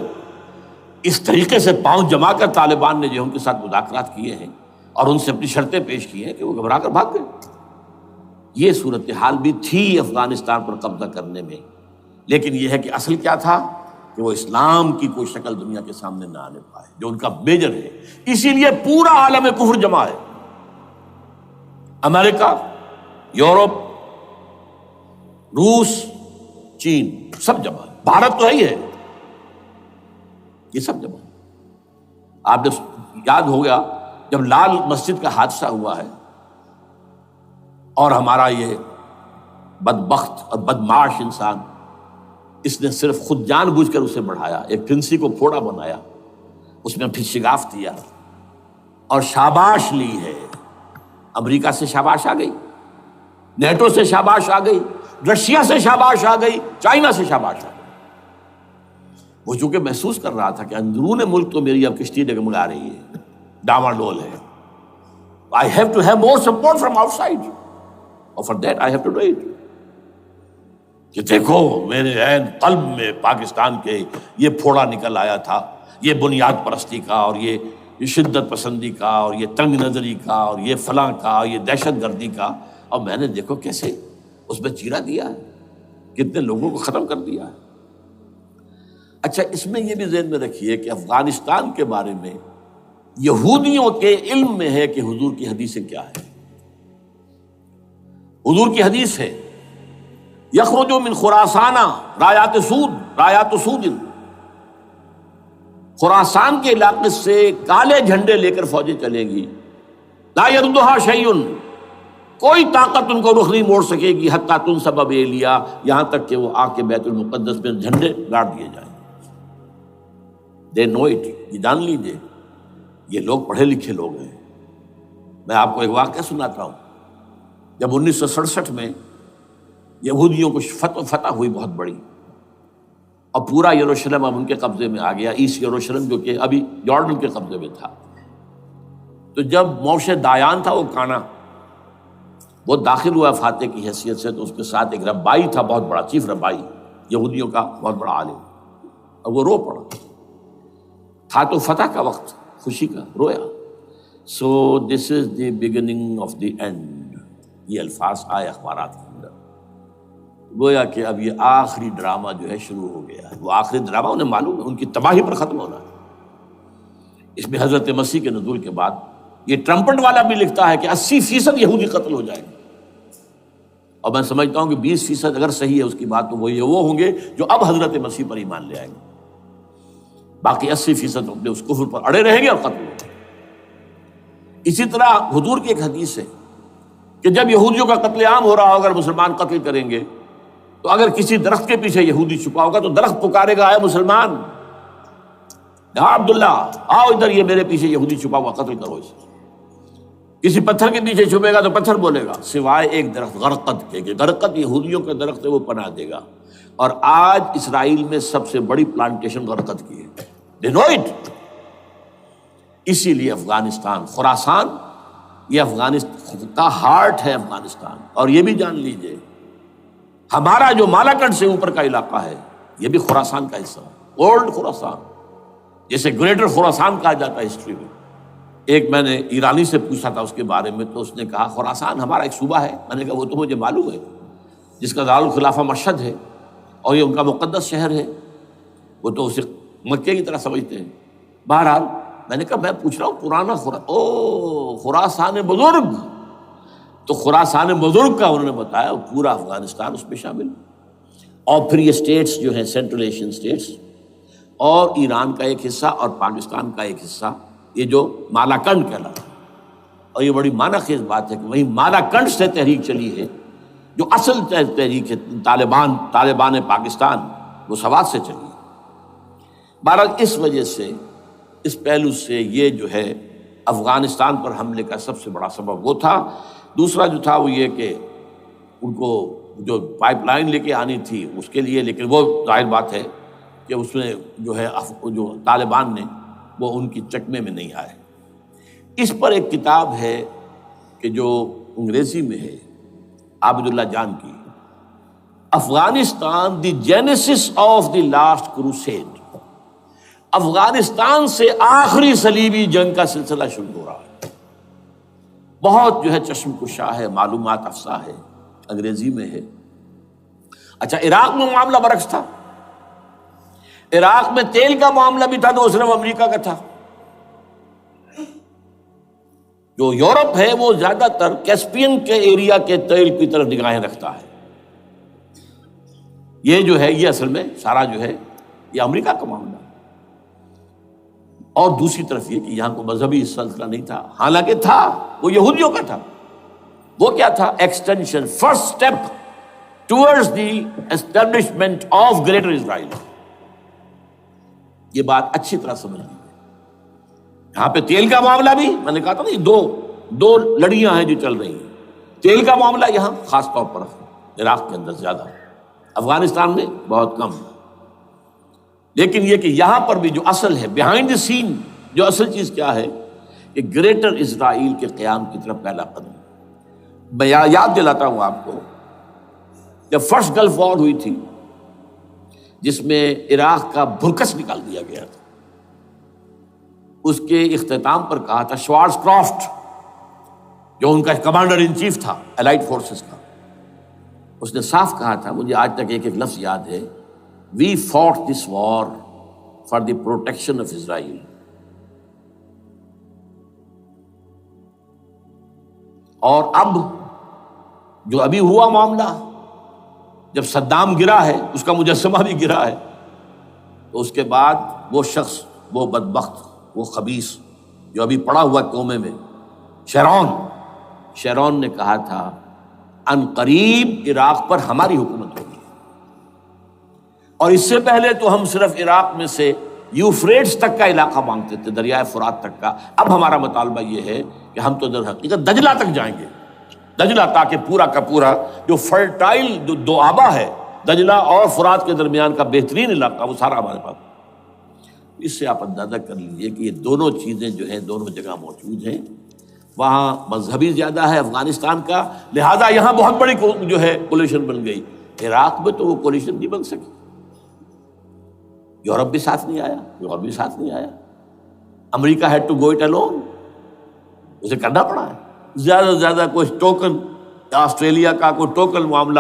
اس طریقے سے پاؤں جما کر طالبان نے جو ان کے ساتھ مذاکرات کیے ہیں اور ان سے اپنی شرطیں پیش کی ہیں کہ وہ گھبرا کر بھاگ گئے۔ یہ صورتحال بھی تھی افغانستان پر قبضہ کرنے میں، لیکن یہ ہے کہ اصل کیا تھا کہ وہ اسلام کی کوئی شکل دنیا کے سامنے نہ آنے پائے، جو ان کا میجر ہے۔ اسی لیے پورا عالم کفر جمع ہے، امریکہ، یورپ، روس، چین، سب جمع ہے، بھارت تو ہے ہی ہے، یہ سب جمع ہے۔ آپ نے یاد ہو گیا جب لال مسجد کا حادثہ ہوا ہے اور ہمارا یہ بدبخت اور بدمعاش انسان، اس نے صرف خود جان بوجھ کر اسے بڑھایا، ایک پھنسی کو پھوڑا بنایا، اس میں پھر شگاف دیا اور شاباش لی ہے۔ امریکہ سے شاباش آ گئی، نیٹو سے شاباش آ گئی، رشیا سے شاباش آ گئی، چائنا سے شاباش آ گئی۔ وہ چونکہ محسوس کر رہا تھا کہ اندرون ملک تو میری اب کشتی ڈگمگا رہی ہے، ڈاواڈول ہے، I have to have more support from outside, اور for that I have to do it۔ کہ دیکھو میرے عین قلب میں پاکستان کے یہ پھوڑا نکل آیا تھا، یہ بنیاد پرستی کا اور یہ شدت پسندی کا اور یہ تنگ نظری کا اور یہ فلاں کا اور یہ دہشت گردی کا، اور میں نے دیکھو کیسے اس میں چیرا دیا ہے، کتنے لوگوں کو ختم کر دیا ہے۔ اچھا، اس میں یہ بھی ذہن میں رکھیے کہ افغانستان کے بارے میں یہودیوں کے علم میں ہے کہ حضور کی حدیثیں کیا ہے۔ حضور کی حدیث ہے یخرج من خراسان رایات سود، خراسان کے علاقے سے کالے جھنڈے لے کر فوجیں چلیں گی، لا یردھا شیء، کوئی طاقت ان کو رخ نہیں موڑ سکے گی، حتیٰ تنصب بیلیا، یہاں تک کہ وہ آ کے بیت المقدس میں جھنڈے گاڑ دیے جائیں۔ دے نو اٹ، یہ جان لیجیے، یہ لوگ پڑھے لکھے لوگ ہیں۔ میں آپ کو ایک واقعہ سناتا ہوں۔ جب 1967 میں یہودیوں کو فتح ہوئی بہت بڑی، اور پورا یروشلم اب ان کے قبضے میں آ گیا، ایسٹ یروشلم جو کہ ابھی جارڈن کے قبضے میں تھا، تو جب موشے دایان تھا وہ کانا، وہ داخل ہوا فاتح کی حیثیت سے، تو اس کے ساتھ ایک ربائی تھا، بہت بڑا چیف ربائی، یہودیوں کا بہت بڑا عالم، اور وہ رو پڑا تھا، تو فتح کا وقت، خوشی کا، رویا۔ So this is the beginning of the end, یہ الفاظ آئے اخبارات کے اندر۔ گویا کہ اب یہ آخری ڈرامہ جو ہے شروع ہو گیا ہے. وہ آخری ڈرامہ انہیں معلوم ہے ان کی تباہی پر ختم ہونا ہے. اس میں حضرت مسیح کے نزول کے بعد یہ ٹرمپٹ والا بھی لکھتا ہے کہ 80% یہودی قتل ہو جائیں گے، اور میں سمجھتا ہوں کہ 20% اگر صحیح ہے اس کی بات تو وہ ہوں گے جو اب حضرت مسیح پر ایمان لے آئیں گے. باقی 80% اپنے اس کفر پر اڑے رہیں گے اور قتل ہوں گے. اسی طرح حضور کی ایک حدیث ہے کہ جب یہودیوں کا قتل عام ہو رہا ہوگا اگر مسلمان قتل کریں گے تو اگر کسی درخت کے پیچھے یہودی چھپا ہوگا تو درخت پکارے گا، اے مسلمان، ہاں عبداللہ آؤ ادھر، یہ میرے پیچھے یہودی چھپا ہوا، قتل کرو اسے. کسی پتھر کے پیچھے چھپے گا تو پتھر بولے گا سوائے ایک درخت غرقد کے، کہ غرقد یہودیوں کے درخت ہے، وہ پناہ دے گا. اور آج اسرائیل میں سب سے بڑی پلانٹیشن غرقد کی ہے. They know it. اسی لیے افغانستان، خراسان، یہ افغانستان کا ہارٹ ہے افغانستان. اور یہ بھی جان لیجئے ہمارا جو مالاکنڈ سے اوپر کا علاقہ ہے یہ بھی خراسان کا حصہ ہے، اولڈ خراسان، جیسے گریٹر خراسان کہا جاتا ہے ہسٹری میں. ایک میں نے ایرانی سے پوچھا تھا اس کے بارے میں تو اس نے کہا خراسان ہمارا ایک صوبہ ہے. میں نے کہا وہ تو مجھے معلوم ہے، جس کا دارالخلافہ مشہد ہے اور یہ ان کا مقدس شہر ہے، وہ تو اسے مکے کی طرح سمجھتے ہیں. بہرحال میں نے کہا میں پوچھ رہا ہوں پرانا خراسان بزرگ، تو خراسان بزرگ کا انہوں نے بتایا پورا افغانستان اس میں شامل. اور پھر یہ اسٹیٹس جو ہیں سینٹرل ایشین اسٹیٹس اور ایران کا ایک حصہ اور پاکستان کا ایک حصہ، یہ جو مالاکنڈ کہلاتا ہے. اور یہ بڑی معنی خیز بات ہے کہ وہیں مالاکنڈ سے تحریک چلی ہے جو اصل تحریک ہے طالبان پاکستان، وہ سوات سے چلی ہے. بہرحال اس وجہ سے، اس پہلو سے یہ جو ہے افغانستان پر حملے کا سب سے بڑا سبب وہ تھا. دوسرا جو تھا وہ یہ کہ ان کو جو پائپ لائن لے کے آنی تھی اس کے لیے، لیکن وہ ظاہر بات ہے کہ اس میں جو ہے جو طالبان نے وہ ان کی چکمے میں نہیں آئے. اس پر ایک کتاب ہے کہ جو انگریزی میں ہے عابد اللہ جان کی، Afghanistan the genesis of the last crusade. Afghanistan سے آخری صلیبی جنگ کا سلسلہ شروع ہو رہا ہے. بہت جو ہے چشم کشا ہے، معلومات افزا ہے، انگریزی میں ہے. اچھا عراق میں معاملہ برعکس تھا. عراق میں تیل کا معاملہ بھی تھا تو وہ صرف امریکہ کا تھا. جو یورپ ہے وہ زیادہ تر کیسپین کے ایریا کے تیل کی طرف نگاہیں رکھتا ہے. یہ جو ہے یہ اصل میں سارا جو ہے یہ امریکہ کا معاملہ ہے. اور دوسری طرف یہ کہ یہاں کو مذہبی سلسلہ نہیں تھا، حالانکہ تھا، وہ یہودیوں کا تھا. وہ کیا تھا؟ Extension, first step towards the establishment of greater Israel. یہ بات اچھی طرح سمجھ لیجیے. یہاں پہ تیل کا معاملہ بھی میں نے کہا تھا نا، دو لڑیاں ہیں جو چل رہی ہیں. تیل کا معاملہ یہاں خاص طور پر عراق کے اندر زیادہ، افغانستان میں بہت کم. لیکن یہ کہ یہاں پر بھی جو اصل ہے بیہائنڈ دی سین، جو اصل چیز کیا ہے کہ گریٹر اسرائیل کے قیام کی طرف پہلا قدم. میں یاد دلاتا ہوں آپ کو، جب فرسٹ گلف وار ہوئی تھی جس میں عراق کا بھرکس نکال دیا گیا تھا، اس کے اختتام پر کہا تھا شوارز کرافٹ، جو ان کا کمانڈر ان چیف تھا الائڈ فورسز کا، اس نے صاف کہا تھا، مجھے آج تک ایک لفظ یاد ہے، We fought this war for the protection of Israel. اور اب جو ابھی ہوا معاملہ، جب صدام گرا ہے، اس کا مجسمہ بھی گرا ہے، تو اس کے بعد وہ شخص، وہ بدبخت، وہ خبیث جو ابھی پڑا ہوا کومے میں، شیرون نے کہا تھا ان قریب عراق پر ہماری حکومت ہوگی. اور اس سے پہلے تو ہم صرف عراق میں سے یوفریٹس تک کا علاقہ مانگتے تھے، دریائے فرات تک کا. اب ہمارا مطالبہ یہ ہے کہ ہم تو در حقیقت دجلہ تک جائیں گے، دجلہ، تاکہ پورا کا پورا جو فرٹائل دو آبا ہے دجلہ اور فرات کے درمیان کا بہترین علاقہ، وہ سارا ہمارے پاس. اس سے آپ اندازہ کر لیجیے کہ یہ دونوں چیزیں جو ہیں دونوں جگہ موجود ہیں. وہاں مذہبی زیادہ ہے افغانستان کا، لہذا یہاں بہت بڑی جو ہے کولیشن بن گئی. عراق میں تو وہ کولیشن نہیں بن سکی. یورپ بھی ساتھ نہیں آیا، امریکہ had to go it alone, اسے کرنا پڑا ہے. زیادہ سے زیادہ کوئی ٹوکن، آسٹریلیا کا کوئی ٹوکن معاملہ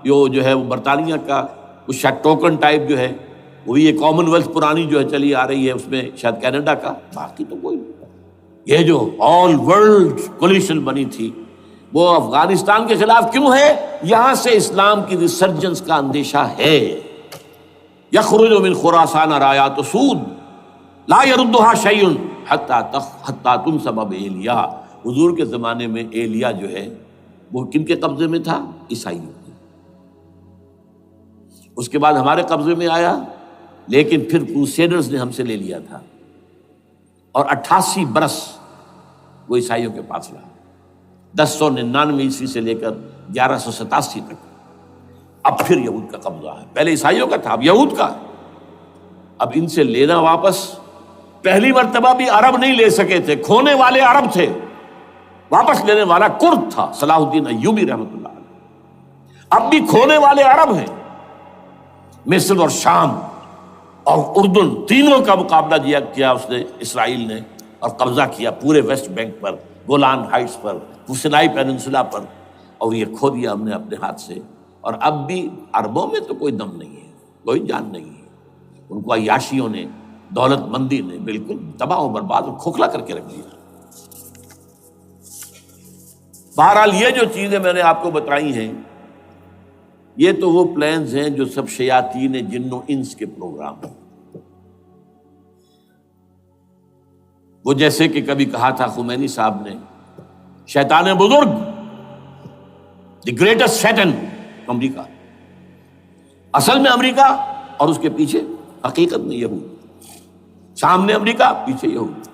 جو ہے وہ برطانیہ کا کچھ شاید ٹوکن ٹائپ جو ہے وہی یہ کامن ویلتھ پرانی جو ہے چلی آ رہی ہے، اس میں شاید کینیڈا کا، باقی تو کوئی نہیں۔ یہ جو آل ورلڈ کولیشن بنی تھی وہ افغانستان کے خلاف کیوں ہے؟ یہاں سے اسلام کی ریسرجنس کا اندیشہ ہے۔ یخرج من خراسان رایات سود لا یردھا شیء حتی تنصب بایلیا۔ حضور کے زمانے میں ایلیا جو ہے وہ کن کے قبضے میں تھا؟ عیسائیوں کے۔ اس کے بعد ہمارے قبضے میں آیا، لیکن پھر کروسیڈرز نے ہم سے لے لیا تھا، اور 88 برس وہ عیسائیوں کے پاس رہا، 1099 عیسوی سے لے کر 1187 تک۔ اب پھر یہود کا قبضہ ہے، پہلے عیسائیوں کا تھا، اب یہود کا ہے۔ اب ان سے لینا واپس، پہلی مرتبہ بھی عرب نہیں لے سکے تھے، کھونے والے عرب تھے، واپس لینے والا کرد تھا، صلاح الدین ایوبی رحمۃ اللہ علیہ۔ اب بھی کھونے والے عرب ہیں، مصر اور شام اور اردن، تینوں کا مقابلہ کیا اس نے، اسرائیل نے، اور قبضہ کیا پورے ویسٹ بینک پر، گولان ہائٹس پر، سینائی پیننسولا پر، اور یہ کھو دیا ہم نے اپنے ہاتھ سے۔ اور اب بھی عربوں میں تو کوئی دم نہیں ہے، کوئی جان نہیں ہے، ان کو عیاشیوں نے، دولت مندی نے بالکل تباہ و برباد اور کھوکھلا کر کے رکھ دیا۔ بہرحال یہ جو چیزیں میں نے آپ کو بتائی ہیں، یہ تو وہ پلانز ہیں جو سب شیاطین جن و انس کے پروگرام ہیں۔ وہ جیسے کہ کبھی کہا تھا خمینی صاحب نے، شیطان بزرگ، دی گریٹسٹ شیطن، امریکہ، اصل میں امریکہ، اور اس کے پیچھے حقیقت میں یہود، سامنے امریکہ، پیچھے یہود۔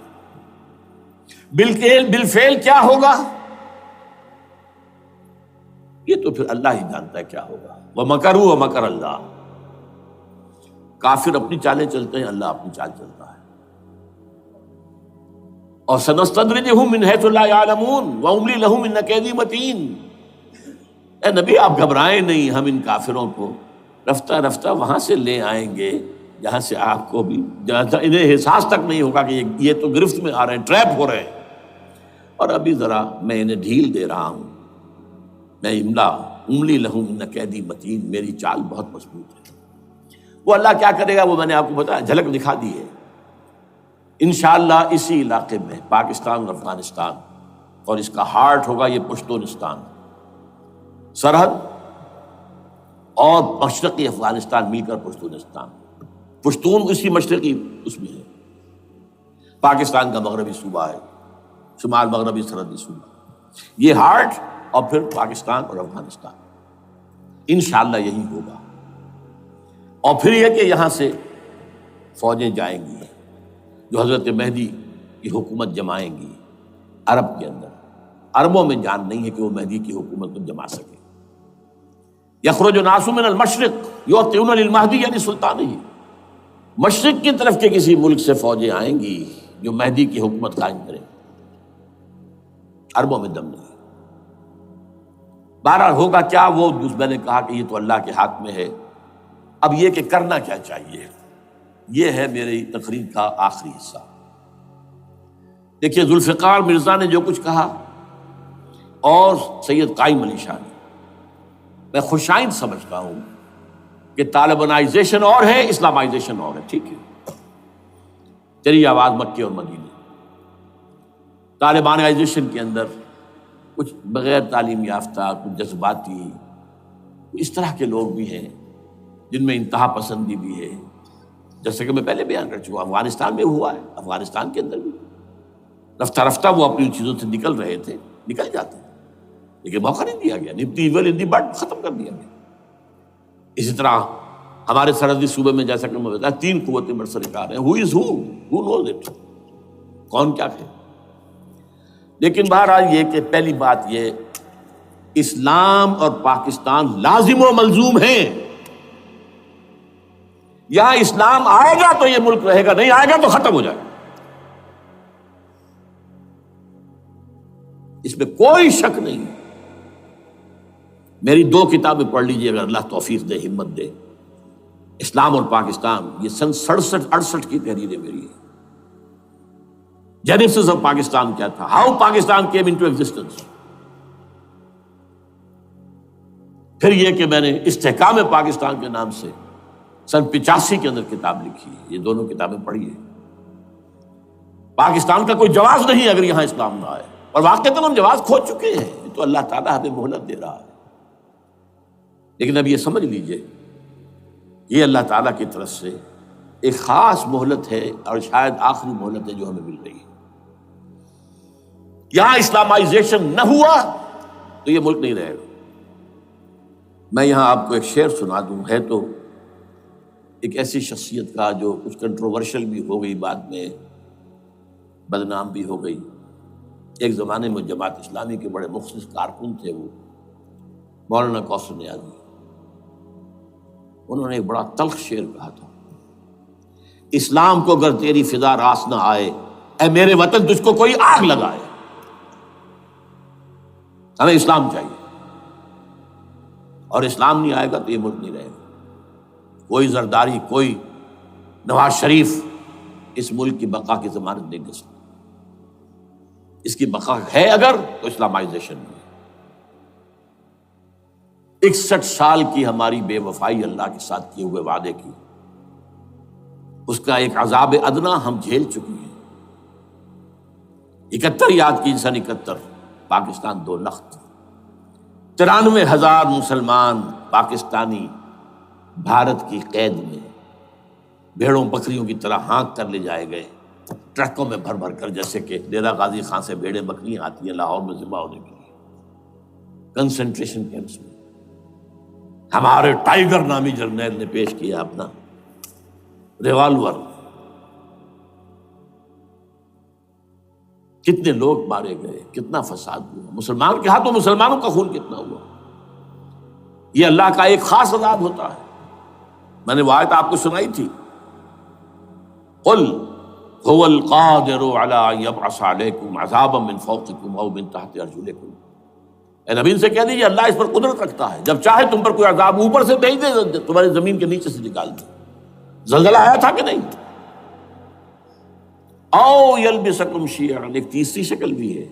بالفعل کیا ہوگا یہ تو پھر اللہ ہی جانتا ہے کیا ہوگا۔ وَمَكَرُوا وَمَكَرَ اللَّهُ، کافر اپنی چالیں چلتے ہیں، اللہ اپنی چال چلتا ہے۔ اور سَنَسْتَدْرِجُهُم مِّنْ حَيْثُ لَا يَعْلَمُونَ وَأُمْلِي لَهُمْ إِنَّ كَيْدِي مَتِينٌ۔ اے نبی آپ گھبرائیں نہیں، ہم ان کافروں کو رفتہ رفتہ وہاں سے لے آئیں گے جہاں سے آپ کو بھی، جہاں انہیں احساس تک نہیں ہوگا کہ یہ تو گرفت میں آ رہے ہیں، ٹریپ ہو رہے ہیں، اور ابھی ذرا میں انہیں ڈھیل دے رہا ہوں۔ میں املی لہم ان قیدی متین، میری چال بہت مضبوط ہے۔ وہ اللہ کیا کرے گا وہ میں نے آپ کو بتایا، جھلک دکھا دی ہے۔ انشاءاللہ اسی علاقے میں پاکستان اور افغانستان، اور اس کا ہارٹ ہوگا یہ پشتونستان، سرحد اور مشرقی افغانستان مل کر پشتونستان، پشتون اسی مشرقی اس میں ہے، پاکستان کا مغربی صوبہ ہے، شمال مغربی سرحدی صوبہ، یہ ہارٹ، اور پھر پاکستان اور افغانستان، انشاءاللہ یہی ہوگا۔ اور پھر یہ کہ یہاں سے فوجیں جائیں گی جو حضرت مہدی کی حکومت جمائیں گی عرب کے اندر۔ عربوں میں جان نہیں ہے کہ وہ مہدی کی حکومت کو جما سکے۔ یخرج ناس من المشرق یؤتون للمہدی یعنی سلطان ہی، مشرق کی طرف کے کسی ملک سے فوجیں آئیں گی جو مہدی کی حکومت قائم کریں، عربوں میں دم نہیں۔ بہرحال ہوگا کیا، وہ میں نے کہا کہ یہ تو اللہ کے ہاتھ میں ہے۔ اب یہ کہ کرنا کیا چاہیے، یہ ہے میری تقریر کا آخری حصہ۔ دیکھیے ذوالفقار مرزا نے جو کچھ کہا اور سید قائم علی شاہ نے، میں خوشائند سمجھتا ہوں کہ طالبانائزیشن اور ہے، اسلامائزیشن اور ہے، ٹھیک ہے، چلیے آواز مکے اور مدینے۔ طالبانائزیشن کے اندر کچھ بغیر تعلیم یافتہ، کچھ جذباتی، اس طرح کے لوگ بھی ہیں جن میں انتہا پسندی بھی ہے، جیسے کہ میں پہلے بیان کر چکا، افغانستان میں ہوا ہے، افغانستان کے اندر بھی رفتہ رفتہ وہ اپنی چیزوں سے نکل رہے تھے، نکل جاتے ہیں، لیکن موقع نہیں دیا گیا، نب دی ایول ان دی بڈ، ختم کر دیا گیا۔ اسی طرح ہمارے سرحدی صوبے میں جیسا کہ میں بتایا 3 قوتیں برسرکار ہیں، who is who knows it، کون کیا ہے۔ لیکن بہرحال یہ کہ پہلی بات یہ، اسلام اور پاکستان لازم و ملزوم ہیں۔ یہاں اسلام آئے گا تو یہ ملک رہے گا، نہیں آئے گا تو ختم ہو جائے گا، اس میں کوئی شک نہیں۔ میری 2 کتابیں پڑھ لیجیے اگر اللہ توفیق دے، ہمت دے، اسلام اور پاکستان، یہ سن 67-68 کی تحریریں میری ہیں۔ جینیسس آف پاکستان کیا تھا، how Pakistan came into existence, پھر یہ کہ میں نے استحکام پاکستان کے نام سے سن 85 کے اندر کتاب لکھی ہے. یہ دونوں کتابیں پڑھی ہیں. پاکستان کا کوئی جواز نہیں اگر یہاں اسلام نہ آئے، اور واقعتاً ہم جواز کھو چکے ہیں. یہ تو اللہ تعالیٰ ہمیں مہلت دے رہا ہے. لیکن اب یہ سمجھ لیجئے یہ اللہ تعالیٰ کی طرف سے ایک خاص مہلت ہے، اور شاید آخری مہلت ہے جو ہمیں مل رہی ہے. یہاں اسلامائزیشن نہ ہوا تو یہ ملک نہیں رہے گا. میں یہاں آپ کو ایک شعر سنا دوں. ہے تو ایک ایسی شخصیت کا جو کچھ کنٹروورشل بھی ہو گئی، بعد میں بدنام بھی ہو گئی. ایک زمانے میں جماعت اسلامی کے بڑے مخلص کارکن تھے وہ، مولانا کوثر نیازی. انہوں نے ایک بڑا تلخ شعر کہا تھا، اسلام کو اگر تیری فضا راس نہ آئے، اے میرے وطن تجھ کو کوئی آگ لگائے. ہمیں اسلام چاہیے، اور اسلام نہیں آئے گا تو یہ ملک نہیں رہے گا. کوئی زرداری، کوئی نواز شریف اس ملک کی بقا کی ضمانت نہیں دے سکتا. اس کی بقا ہے اگر تو اسلامائزیشن میں. 61 سال کی ہماری بے وفائی اللہ کے ساتھ کیے ہوئے وعدے کی، اس کا ایک عذاب ادنا ہم جھیل چکے ہیں. 71 یاد کی سن 71 پاکستان 2 لخت، 93,000 مسلمان پاکستانی بھارت کی قید میں بھیڑوں بکریوں کی طرح ہانک کر لے جائے گئے، ٹرکوں میں بھر بھر کر، جیسے کہ ڈیرہ غازی خان سے بھیڑیں بکریاں آتی ہیں لاہور میں ذبح ہونے کے لیے. کنسنٹریشن کیمپس میں ہمارے ٹائیگر نامی جرنیل نے پیش کیا اپنا ریوالور. کتنے لوگ مارے گئے، کتنا فساد ہوا. مسلمان کے ہاتھوں مسلمانوں کا خون کتنا ہوا. یہ اللہ کا ایک خاص عذاب ہوتا ہے. میں نے وہ آیت آپ کو سنائی تھی، قل هو القادر على ان يبعث عليكم عذابا من فوقكم او من تحت ارجلكم. اے نبی سے کہہ دیجیے اللہ اس پر قدرت رکھتا ہے، جب چاہے تم پر کوئی عذاب اوپر سے بھیج دے، تمہاری زمین کے نیچے سے نکال دے. زلزلہ آیا تھا کہ نہیں؟ او یلبسکم شیعا، ایک تیسری شکل بھی ہے.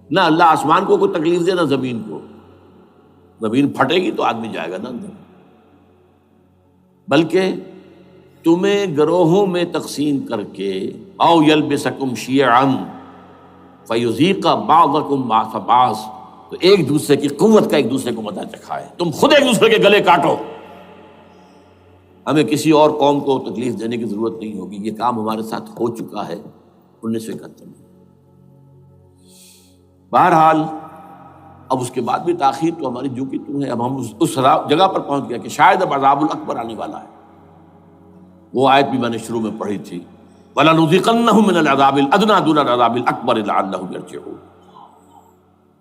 نہ اللہ آسمان کو کوئی تکلیف دے نہ زمین کو. زمین پھٹے گی تو آدمی جائے گا نا اندر، بلکہ تمہیں گروہوں میں تقسیم کر کے او یلبسکم شیعا فیذیق بعضکم بعض بعض، تو ایک دوسرے کی قوت کا ایک دوسرے کو مزہ چکھائے. تم خود ایک دوسرے کے گلے کاٹو. ہمیں کسی اور قوم کو تکلیف دینے کی ضرورت نہیں ہوگی. یہ کام ہمارے ساتھ ہو چکا ہے 1971 میں. بہرحال اب اس کے بعد بھی تاخیر تو ہماری جو کی تو ہے. اب ہم اس جگہ پر پہنچ گیا کہ شاید اب عذاب الاکبر آنے والا ہے. وہ آیت بھی میں نے شروع میں پڑھی تھی، وَلَنُذِيقَنَّهُم مِّنَ الْعَذَابِ الْأَدْنَىٰ دُونَ الْعَذَابِ الْأَكْبَرِ لَعَلَّهُمْ يَرْجِعُونَ.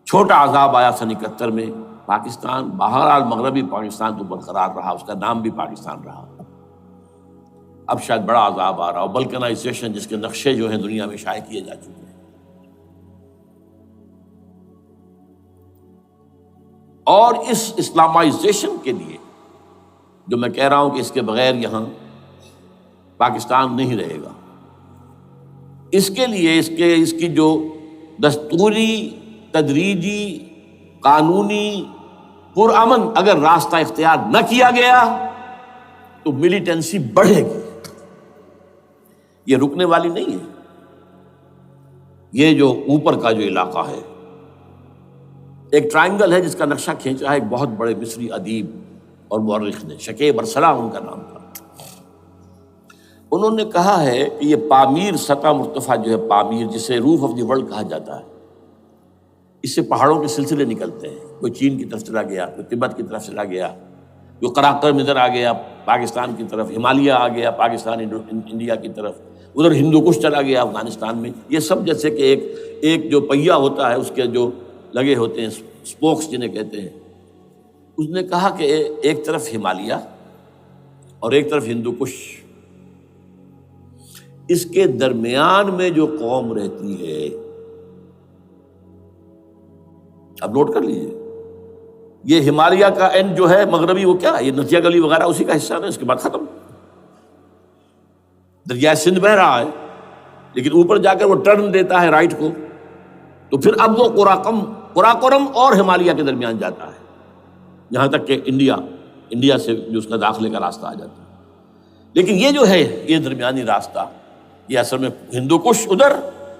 چھوٹا عذاب آیا سن 71 میں پاکستان. بہرحال مغربی پاکستان تو برقرار رہا، اس کا نام بھی پاکستان رہا. اب شاید بڑا عذاب آ رہا ہو، بلکنائزیشن جس کے نقشے جو ہیں دنیا میں شائع کیے جا چکے ہیں. اور اس اسلامائزیشن کے لیے جو میں کہہ رہا ہوں کہ اس کے بغیر یہاں پاکستان نہیں رہے گا، اس کے لیے اس کی جو دستوری، تدریجی، قانونی، پرامن اگر راستہ اختیار نہ کیا گیا تو ملیٹنسی بڑھے گی. یہ رکنے والی نہیں ہے. یہ جو اوپر کا جو علاقہ ہے ایک ٹرائنگل ہے جس کا نقشہ کھینچا ہے ایک بہت بڑے مصری ادیب اور مورخ نے، شکیب ارسلان ان کا نام تھا. انہوں نے کہا ہے کہ یہ پامیر سطح مرتفع جو ہے، پامیر جسے روف آف دی ورلڈ کہا جاتا ہے، اس سے پہاڑوں کے سلسلے نکلتے ہیں. کوئی چین کی طرف چلا گیا، کوئی تبت کی طرف چلا گیا، کوئی قراقرم ادھر آ گیا پاکستان کی طرف، ہمالیہ آ گیا پاکستان انڈیا کی طرف، ادھر ہندو کش چلا گیا افغانستان میں. یہ سب جیسے کہ ایک جو پہیا ہوتا ہے اس کے جو لگے ہوتے ہیں اسپوکس جنہیں کہتے ہیں. اس نے کہا کہ ایک طرف ہمالیہ اور ایک طرف ہندو کش، اس کے درمیان میں جو قوم رہتی ہے، اب نوٹ کر لیجیے، یہ ہمالیہ کا اینڈ جو ہے مغربی، وہ کیا یہ نتیا گلی وغیرہ اسی کا حصہ ہے. اس کے بعد ختم، دریائے سندھ بہ رہا ہے، لیکن اوپر جا کر وہ ٹرن دیتا ہے رائٹ کو، تو پھر اب وہ قراقرم اور ہمالیہ کے درمیان جاتا ہے. یہاں تک کہ انڈیا سے جو اس کا داخلے کا راستہ آ جاتا ہے. لیکن یہ جو ہے یہ درمیانی راستہ، یہ اصل میں ہندو کش ادھر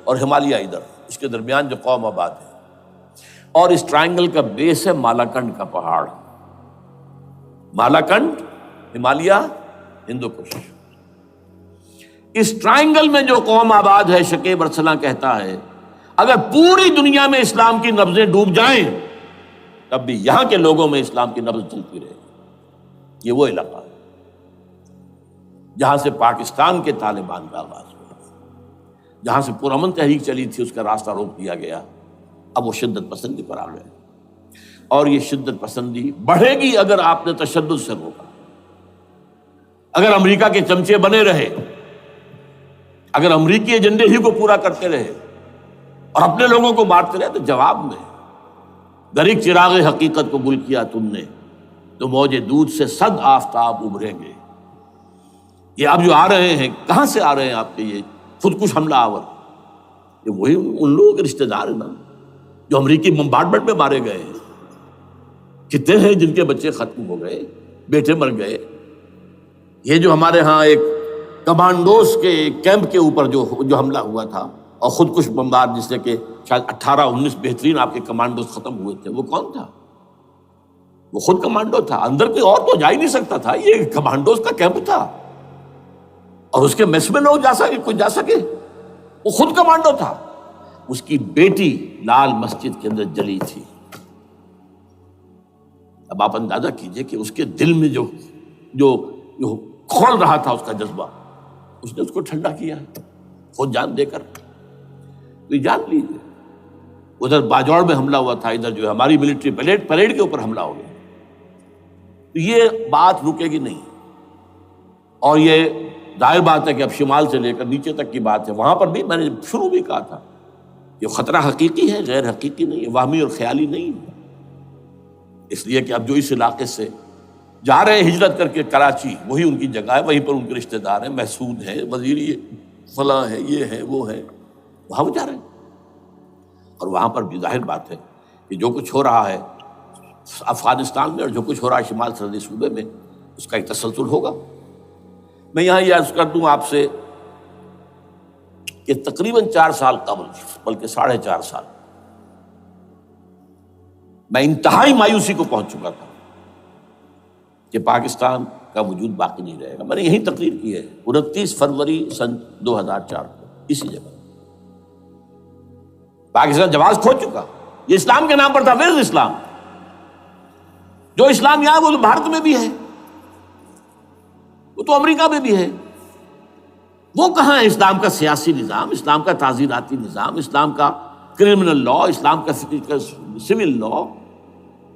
اور ہمالیہ ادھر، اس کے درمیان جو قوم آباد ہے. اور اس ٹرائنگل کا بیس ہے مالاکنڈ کا پہاڑ. مالاکنڈ، ہمالیہ، ہندو کش. اس ٹرائنگل میں جو قوم آباد ہے، شکیب ارسلان کہتا ہے اگر پوری دنیا میں اسلام کی نبضیں ڈوب جائیں تب بھی یہاں کے لوگوں میں اسلام کی نبض چلتی رہے گی. یہ وہ علاقہ ہے جہاں سے پاکستان کے طالبان کا آغاز ہوا، جہاں سے پرامن تحریک چلی تھی، اس کا راستہ روک دیا گیا. اب وہ شدت پسندی پر آ گئے، اور یہ شدت پسندی بڑھے گی اگر آپ نے تشدد سے روکا. اگر امریکہ کے چمچے بنے رہے، اگر امریکی ایجنڈے ہی کو پورا کرتے رہے اور اپنے لوگوں کو مارتے رہے، تو جواب میں گر ایک چراغ حقیقت کو گل کیا تم نے تو موج دودھ سے صد آفتاب ابھریں گے. یہ اب جو آ رہے ہیں، کہاں سے آ رہے ہیں آپ کے یہ خودکش حملہ آور؟ یہ وہی ان لوگوں کے رشتہ دار ہیں نا جو امریکی بمبارڈمنٹ میں مارے گئے ہیں. کتنے ہیں جن کے بچے ختم ہو گئے، بیٹے مر گئے. یہ جو ہمارے ہاں ایک کمانڈوز کے کیمپ کے اوپر جو حملہ ہوا تھا اور خودکش بمبار، جس سے کہ شاید 18-19 بہترین آپ کے کمانڈوز ختم ہوئے تھے، وہ کون تھا؟ وہ خود کمانڈو تھا. اندر کوئی اور تو جا ہی نہیں سکتا تھا، یہ کمانڈوز کا کیمپ تھا اور اس کے میس میں لوگ کوئی جا سکے. وہ خود کمانڈو تھا. اس کی بیٹی لال مسجد کے اندر جلی تھی. اب آپ اندازہ کیجئے کہ اس کے دل میں جو کھول رہا تھا اس کا جذبہ، اس نے اس کو ٹھنڈا کیا خود جان دے کر. تو جان لیجیے ادھر باجوڑ میں حملہ ہوا تھا، ادھر جو ہے ہماری ملٹری پریڈ کے اوپر حملہ ہو گیا. تو یہ بات رکے گی نہیں. اور یہ ظاہر بات ہے کہ اب شمال سے لے کر نیچے تک کی بات ہے. وہاں پر بھی میں نے شروع بھی کہا تھا کہ خطرہ حقیقی ہے، غیر حقیقی نہیں ہے، وہمی اور خیالی نہیں ہے. اس لیے کہ اب جو اس علاقے سے جا رہے ہیں ہجرت کر کے کراچی، وہی ان کی جگہ ہے، وہیں پر ان کے رشتہ دار ہیں، محسود ہیں، وزیری فلاں ہے، یہ ہے وہ ہے، وہاں وہ جا رہے ہیں. اور وہاں پر بھی ظاہر بات ہے کہ جو کچھ ہو رہا ہے افغانستان میں اور جو کچھ ہو رہا ہے شمال سرحدی صوبے میں، اس کا ایک تسلسل ہوگا. میں یہاں یہ عرض کر دوں آپ سے کہ تقریباً 4 سال قبل، بلکہ 4.5 سال، میں انتہائی مایوسی کو پہنچ چکا تھا کہ پاکستان کا وجود باقی نہیں رہے گا. میں نے یہی تقریر کی ہے 29 فروری سن 2004 کو اسی جگہ. پاکستان جواز کھو چکا. یہ اسلام کے نام پر تھا. ویئر از اسلام؟ جو اسلام یہاں وہ تو بھارت میں بھی ہے، وہ تو امریکہ میں بھی ہے. وہ کہاں ہے اسلام کا سیاسی نظام، اسلام کا تعزیراتی نظام، اسلام کا کرمنل لا، اسلام کا سول لا،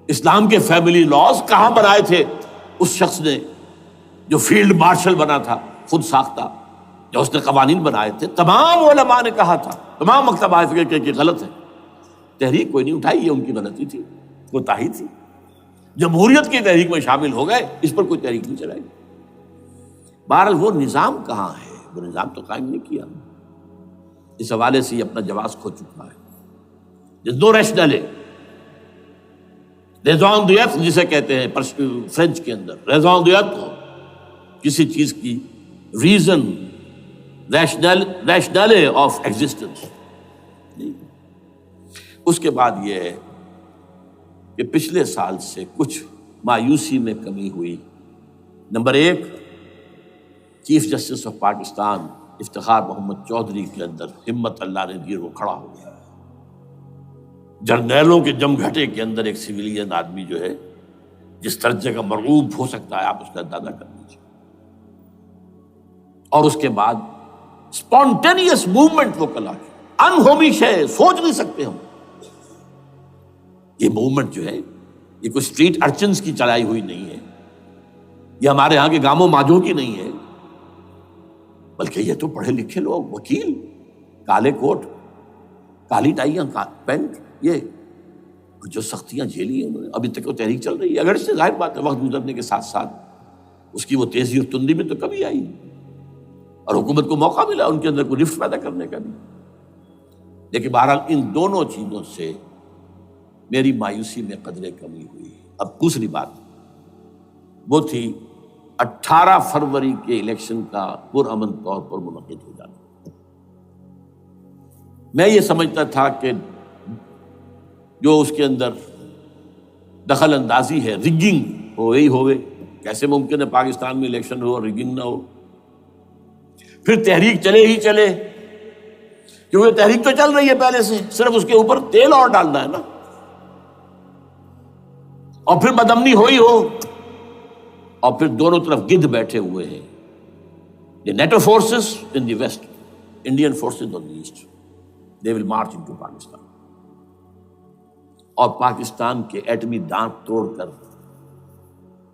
اسلام کے فیملی لاز کہاں بنائے تھے اس شخص نے جو فیلڈ مارشل بنا تھا، خود ساختہ، جو اس نے قوانین بنائے تھے. تمام علماء نے کہا تھا، تمام مکتبہ فکر کہ غلط ہے. تحریک کوئی نہیں اٹھائی، یہ ان کی غلطی تھی، کوتاہی تھی. جمہوریت کی تحریک میں شامل ہو گئے، اس پر کوئی تحریک نہیں چلائی. بہرحال وہ نظام کہاں ہے؟ وہ نظام تو قائم نہیں کیا. اس حوالے سے یہ اپنا جواز کھو چکا ہے. نو ریشنل ریزون دیت جسے کہتے ہیں فرینچ کے اندر، ریزون دیت کسی چیز کی ریزن، ریشنل آف ایگزسٹنس. اس کے بعد یہ ہے کہ پچھلے سال سے کچھ مایوسی میں کمی ہوئی. Number 1، chief justice of Pakistan Iftikhar Muhammad Chaudhry کے اندر ہمت اللہ نے دی، وہ کھڑا ہو گیا. جرنیلوں کے جم گھٹے کے اندر ایک سویلین آدمی جو ہے جس درجے کا مرعوب ہو سکتا ہے، آپ اس کا اندازہ کر لیجیے. اور اس کے بعد اسپونٹینیس موومنٹ وہ کلا ہے، انہومی شے، سوچ نہیں سکتے ہم. یہ موومنٹ جو ہے یہ کوئی اسٹریٹ ارچنز کی چلائی ہوئی نہیں ہے، یہ ہمارے ہاں کے گاموں ماجوں کی نہیں ہے، بلکہ یہ تو پڑھے لکھے لوگ، وکیل، کالے کوٹ، کالی ٹائیاں، پینٹ، یہ جو سختیاں جھیلی ہیں انہوں نے. ابھی تک وہ تحریک چل رہی ہے. اگر اس سے ظاہر بات ہے وقت گزرنے کے ساتھ ساتھ اس کی وہ تیزی اور تندی میں تو کمی آئی، اور حکومت کو موقع ملا ان کے اندر کوئی رفت پیدا کرنے کا بھی. لیکن بہرحال ان دونوں چیزوں سے میری مایوسی میں قدرے کمی ہوئی. اب دوسری بات وہ تھی 18 فروری کے الیکشن کا پرامن طور پر منعقد ہو جانا۔ میں یہ سمجھتا تھا کہ جو اس کے اندر دخل اندازی ہے، رگنگ ہو ہی ہوئے، کیسے ممکن ہے پاکستان میں الیکشن ہو اور رگنگ نہ ہو؟ پھر تحریک چلے ہی چلے، کیونکہ تحریک تو چل رہی ہے پہلے سے، صرف اس کے اوپر تیل اور ڈالنا ہے نا، اور پھر بدامنی ہوئی ہو، اور پھر دونوں طرف گدھ بیٹھے ہوئے ہیں، the NATO forces in the west, Indian forces on the east, they will march into Pakistan، اور پاکستان کے ایٹمی دانت توڑ کر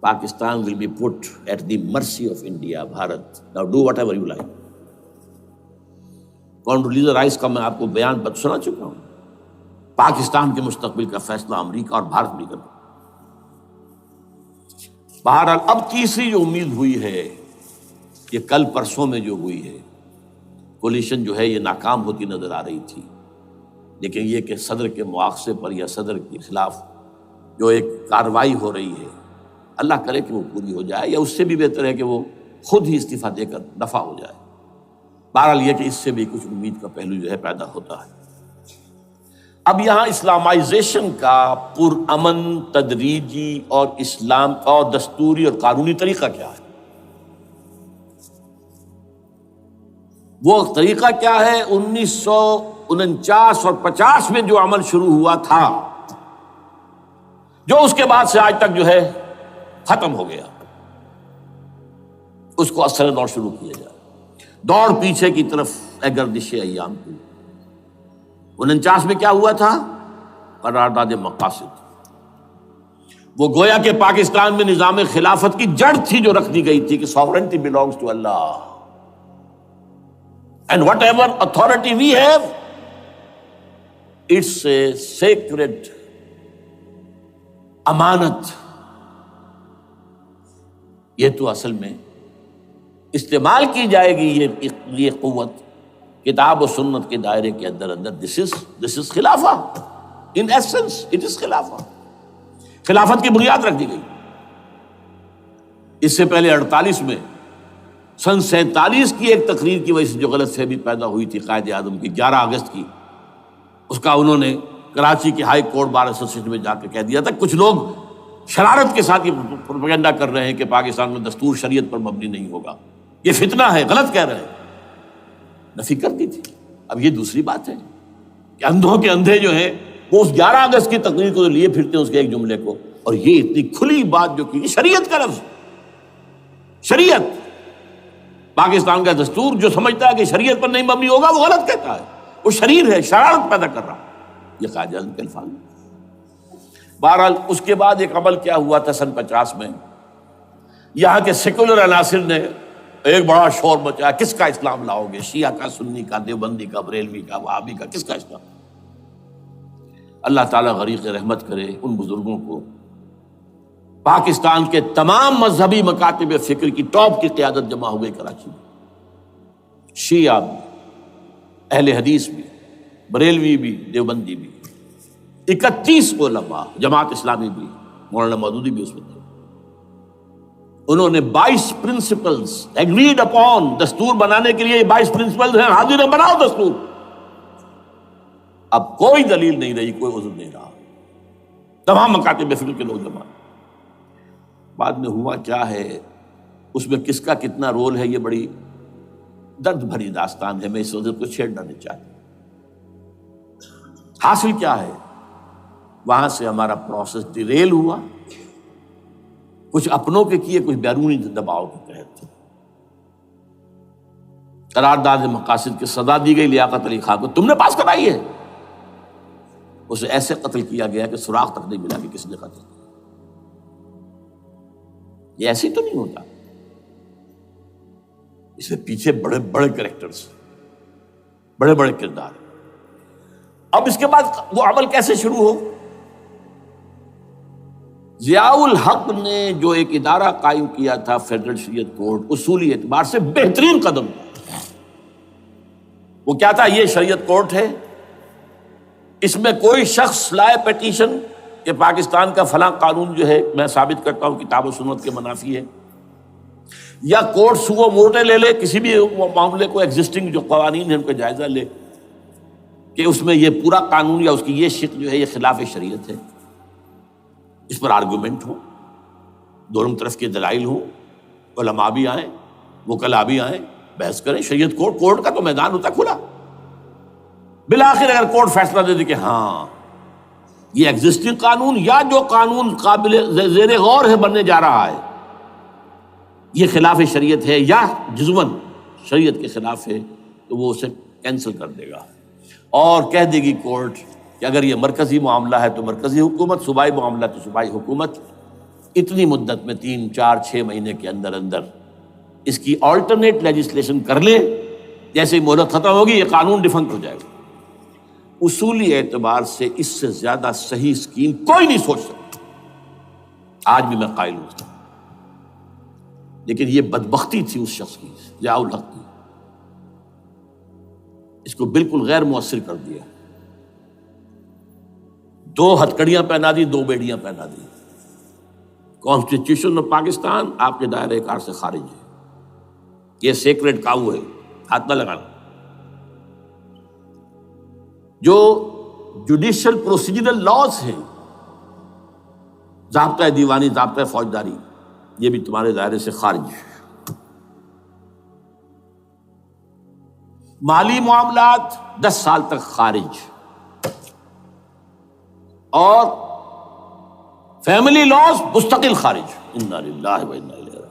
Pakistan will be put at the mercy of India، Bharat. Now do whatever you like۔ Condoleezza Rice کا میں آپ کو بیان سنا چکا ہوں، پاکستان کے مستقبل کا فیصلہ امریکہ اور بھارت بھی کرتا۔ بہرحال اب تیسری جو امید ہوئی ہے، یہ کل پرسوں میں جو ہوئی ہے، کولیشن جو ہے یہ ناکام ہوتی نظر آ رہی تھی، لیکن یہ کہ صدر کے مواخذے پر یا صدر کے خلاف جو ایک کارروائی ہو رہی ہے، اللہ کرے کہ وہ پوری ہو جائے، یا اس سے بھی بہتر ہے کہ وہ خود ہی استعفیٰ دے کر دفع ہو جائے۔ بہرحال یہ کہ اس سے بھی کچھ امید کا پہلو جو ہے پیدا ہوتا ہے۔ اب یہاں اسلامائزیشن کا پرامن، تدریجی اور اسلام اور دستوری اور قانونی طریقہ کیا ہے؟ وہ طریقہ کیا ہے؟ 1949 اور 50 میں جو عمل شروع ہوا تھا، جو اس کے بعد سے آج تک جو ہے ختم ہو گیا، اس کو اثر دور شروع کیا جائے، دوڑ پیچھے کی طرف اے گردش ایام کی۔ 49 میں کیا ہوا تھا؟ قرارداد مقاصد، وہ گویا کہ پاکستان میں نظام خلافت کی جڑ تھی جو رکھ دی گئی تھی کہ sovereignty belongs to Allah and whatever authority we have, it's a sacred امانت۔ یہ تو اصل میں استعمال کی جائے گی یہ قوت کتاب و سنت کے دائرے کے اندر this is خلافہ، in essence it is خلافہ۔ خلافت کی بنیاد رکھ دی گئی۔ اس سے پہلے 48 میں سن 47 کی ایک تقریر کی وجہ سے جو غلط فہمی پیدا ہوئی تھی قائد اعظم کی 11 اگست کی، اس کا انہوں نے کراچی کے ہائی کورٹ بار ایسوسیشن میں جا کے کہہ دیا تھا، کچھ لوگ شرارت کے ساتھ یہ پروپیگنڈا کر رہے ہیں کہ پاکستان میں دستور شریعت پر مبنی نہیں ہوگا، یہ فتنہ ہے، غلط کہہ رہے ہیں، نفی کر دی تھی۔ اب یہ دوسری بات ہے کہ اندھوں کے اندھے جو ہیں وہ اس 11 اگست کی تقریر کو لیے پھرتے ہیں، اس کے ایک جملے کو، اور یہ اتنی کھلی بات جو کی، شریعت کا لفظ، شریعت، پاکستان کا دستور جو سمجھتا ہے کہ شریعت پر نہیں مبنی ہوگا وہ غلط کہتا ہے، وہ شریر ہے، شرارت پیدا کر رہا، یہ قائد اعظم کے الفاظ۔ بہرحال اس کے بعد ایک عمل کیا ہوا تھا سن 50 میں، یہاں کے سیکولر عناصر نے ایک بڑا شور مچایا، کس کا اسلام لاؤ گے؟ شیعہ کا، سنی کا، دیوبندی کا، بریلوی کا، وہابی کا، کس کا اسلام؟ اللہ تعالیٰ غریق رحمت کرے ان بزرگوں کو، پاکستان کے تمام مذہبی مکاتب فکر کی ٹاپ کی قیادت جمع ہو گئی کراچی میں، شیعہ بھی، اہل حدیث بھی، بریلوی بھی، دیوبندی بھی، 31 علماء، جماعت اسلامی بھی، مولانا مودودی بھی اس میں تھے۔ انہوں نے 22 پرنسپلز ایگریڈ اپون، دستور بنانے کے لیے 22 پرنسپلز ہیں، حاضر ہیں، بناؤ دستور۔ اب کوئی دلیل نہیں رہی، کوئی عذر نہیں رہا، تمام مکاتب فکر کے لوگ جمع۔ بعد میں ہوا کیا ہے، اس میں کس کا کتنا رول ہے، یہ بڑی درد بھری داستان ہے، میں اس وجہ کو چھیڑنا نہیں چاہتا۔ حاصل کیا ہے، وہاں سے ہمارا پروسیس ڈیریل ہوا، کچھ اپنوں کے کیے، کچھ بیرونی دباؤ کے تحت۔ قرارداد مقاصد کی سزا دی گئی لیاقت علی خان کو، تم نے پاس کرائی ہے، اسے ایسے قتل کیا گیا کہ سراغ تک نہیں ملا کہ کس نے قتل کیا۔ یہ ایسی تو نہیں ہوتا، اس میں پیچھے بڑے بڑے کریکٹرز، بڑے بڑے کردار۔ اب اس کے بعد وہ عمل کیسے شروع ہو؟ ضیاء الحق نے جو ایک ادارہ قائم کیا تھا فیڈرل شریعت کورٹ، اصولی اعتبار سے بہترین قدم تھا۔ وہ کیا تھا؟ یہ شریعت کورٹ ہے، اس میں کوئی شخص لائے پیٹیشن کہ پاکستان کا فلاں قانون جو ہے میں ثابت کرتا ہوں کتاب و سنت کے منافی ہے، یا کورٹ سو موٹے لے لے کسی بھی معاملے کو، ایگزسٹنگ جو قوانین ہیں ان کا جائزہ لے کہ اس میں یہ پورا قانون یا اس کی یہ شق جو ہے یہ خلاف شریعت ہے، اس پر آرگومنٹ ہو، دونوں طرف کے دلائل ہوں، علماء بھی آئیں، وکلاء بھی آئیں، بحث کریں، شریعت کورٹ کا تو میدان ہوتا کھلا۔ بالآخر اگر کورٹ فیصلہ دے دے کہ ہاں یہ ایگزسٹنگ قانون یا جو قانون قابل زیر غور ہے بننے جا رہا ہے یہ خلاف شریعت ہے یا جزوً شریعت کے خلاف ہے، تو وہ اسے کینسل کر دے گا اور کہہ دے گی کورٹ کہ اگر یہ مرکزی معاملہ ہے تو مرکزی حکومت، صوبائی معاملہ تو صوبائی حکومت، اتنی مدت میں 3 4 6 مہینے کے اندر اندر اس کی آلٹرنیٹ لیجسلیشن کر لے، جیسے ہی مہلت ختم ہوگی یہ قانون ڈیفنکٹ ہو جائے گا۔ اصولی اعتبار سے اس سے زیادہ صحیح اسکیم کوئی نہیں سوچ سکتا، آج بھی میں قائل ہوں، لیکن یہ بدبختی تھی اس شخص کی، ضیاء الحق کی، اس کو بالکل غیر مؤثر کر دیا، 2 ہتھکڑیاں پہنا دی، 2 بیڑیاں پہنا دی۔ کانسٹیٹیوشن آف پاکستان آپ کے دائرۂ کار سے خارج ہے، یہ سیکریٹ کاؤ ہے، ہاتھ نہ لگانا۔ جو جوڈیشل پروسیجرل لاز ہیں، ضابطۂ دیوانی، ضابطۂ فوجداری، یہ بھی تمہارے دائرے سے خارج ہے۔ مالی معاملات 10 سال تک خارج، اور فیملی لاز مستقل خارج۔ انا للہ و انا الیہ راجعون۔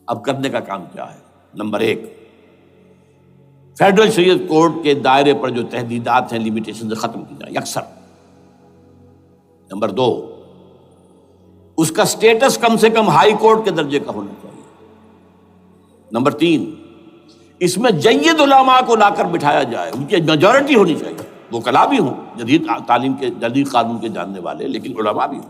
اب کرنے کا کام کیا ہے؟ نمبر 1، فیڈرل شریعت کورٹ کے دائرے پر جو تحدیدات ہیں، لیمیٹیشن ختم کی جائیں یکسر۔ نمبر 2، اس کا سٹیٹس کم سے کم ہائی کورٹ کے درجے کا ہونا چاہیے۔ نمبر 3، اس میں جید علماء کو لا کر بٹھایا جائے، ان کی میجورٹی ہونی چاہیے، وکلاء بھی ہوں، جدید تعلیم کے، جدید قانون کے جاننے والے، لیکن علماء بھی ہوں۔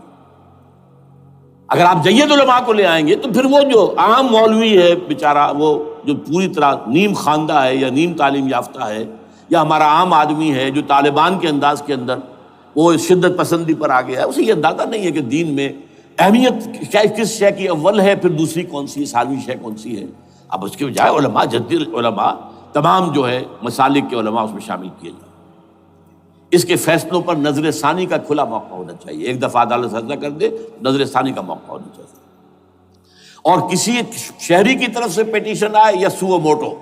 اگر آپ جید علماء کو لے آئیں گے تو پھر وہ جو عام مولوی ہے بیچارہ، وہ جو پوری طرح نیم خواندہ ہے یا نیم تعلیم یافتہ ہے، یا ہمارا عام آدمی ہے جو طالبان کے انداز کے اندر وہ شدت پسندی پر آ گیا ہے، اسے یہ اندازہ نہیں ہے کہ دین میں اہمیت کس شے کی اول ہے، پھر دوسری کون سی، ثانوی شے کون سی ہے۔ اب اس کے بجائے علماء، جدید علماء، تمام جو ہے مسالک کے علماء اس میں شامل کیے جائیں۔ اس کے فیصلوں پر نظر ثانی کا کھلا موقع ہونا چاہیے، ایک دفعہ عدالت فیصلہ کر دے، نظر ثانی کا موقع ہونا چاہیے، اور کسی شہری کی طرف سے پیٹیشن آئے یا سو موٹو،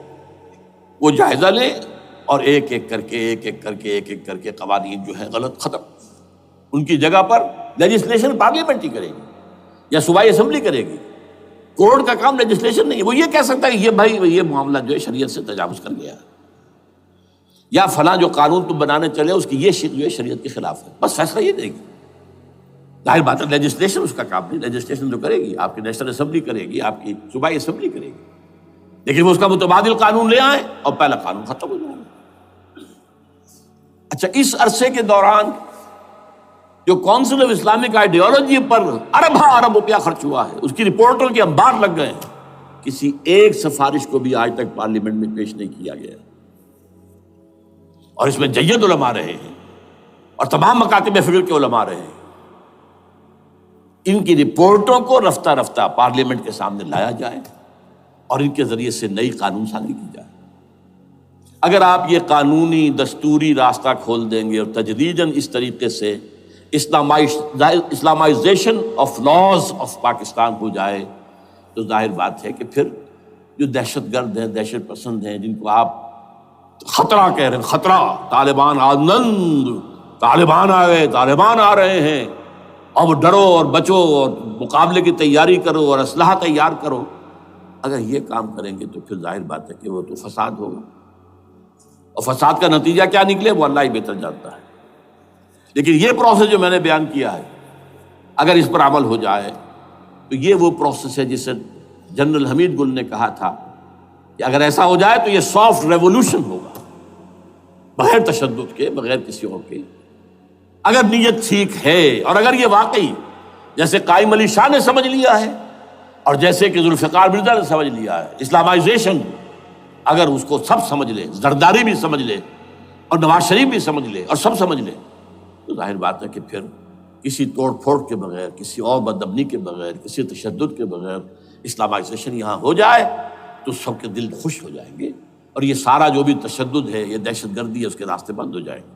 وہ جائزہ لے اور ایک ایک کر کے قوانین جو ہے غلط ختم، ان کی جگہ پر لیجسلیشن پارلیمنٹ ہی کرے گی یا صوبائی اسمبلی کرے گی۔ کورٹ کا کام لیجسلیشن نہیں ہے، وہ یہ کہہ سکتا ہے کہ یہ بھائی یہ معاملہ جو ہے شریعت سے تجاوز کر گیا ہے، یا فلاں جو قانون تم بنانے چلے اس کی یہ شق جو ہے شریعت کے خلاف ہے، بس فیصلہ یہ دے گی۔ ظاہر بات ہے لیجسلیشن اس کا کام نہیں، لیجسلیشن جو کرے گی آپ کی نیشنل اسمبلی کرے گی، آپ کی صوبائی اسمبلی کرے گی، لیکن وہ اس کا متبادل قانون لے آئیں اور پہلا قانون ختم ہو جائے گا۔ اچھا، اس عرصے کے دوران جو کونسل آف اسلامک آئیڈیالوجی پر ارب روپیہ خرچ ہوا ہے، اس کی رپورٹوں کے انبار لگ گئے ہیں، کسی ایک سفارش کو بھی آج تک پارلیمنٹ میں پیش نہیں کیا گیا، اور اس میں جید علماء رہے ہیں اور تمام مکاتب فکر کے علماء رہے ہیں۔ ان کی رپورٹوں کو رفتہ رفتہ پارلیمنٹ کے سامنے لایا جائے اور ان کے ذریعے سے نئی قانون سازی کی جائے۔ اگر آپ یہ قانونی دستوری راستہ کھول دیں گے اور تجدیداً اس طریقے سے Islamisation of laws of Pakistan ہو جائے تو ظاہر بات ہے کہ پھر جو دہشت گرد ہیں، دہشت پسند ہیں، جن کو آپ خطرہ کہہ رہے ہیں، خطرہ، طالبان آنند، طالبان آ گئے، طالبان آ رہے ہیں، اب ڈرو اور بچو اور مقابلے کی تیاری کرو اور اسلحہ تیار کرو، اگر یہ کام کریں گے تو پھر ظاہر بات ہے کہ وہ تو فساد ہوگا، اور فساد کا نتیجہ کیا نکلے وہ اللہ ہی بہتر جانتا ہے۔ لیکن یہ پروسیس جو میں نے بیان کیا ہے، اگر اس پر عمل ہو جائے تو یہ وہ پروسیس ہے جسے جنرل حمید گل نے کہا تھا کہ اگر ایسا ہو جائے تو یہ سافٹ ریولوشن ہوگا، بغیر تشدد کے، بغیر کسی اور کے، اگر نیت ٹھیک ہے، اور اگر یہ واقعی جیسے قائم علی شاہ نے سمجھ لیا ہے اور جیسے کہ ذوالفقار مرزا نے سمجھ لیا ہے، اسلامائزیشن اگر اس کو سب سمجھ لے، زرداری بھی سمجھ لے اور نواز شریف بھی سمجھ لے اور سب سمجھ لے، تو ظاہر بات ہے کہ پھر کسی توڑ پھوڑ کے بغیر، کسی اور بدامنی کے بغیر، کسی تشدد کے بغیر اسلامائزیشن یہاں ہو جائے تو سب کے دل خوش ہو جائیں گے، اور یہ سارا جو بھی تشدد ہے، یہ دہشت گردی ہے، اس کے راستے بند ہو جائیں گے۔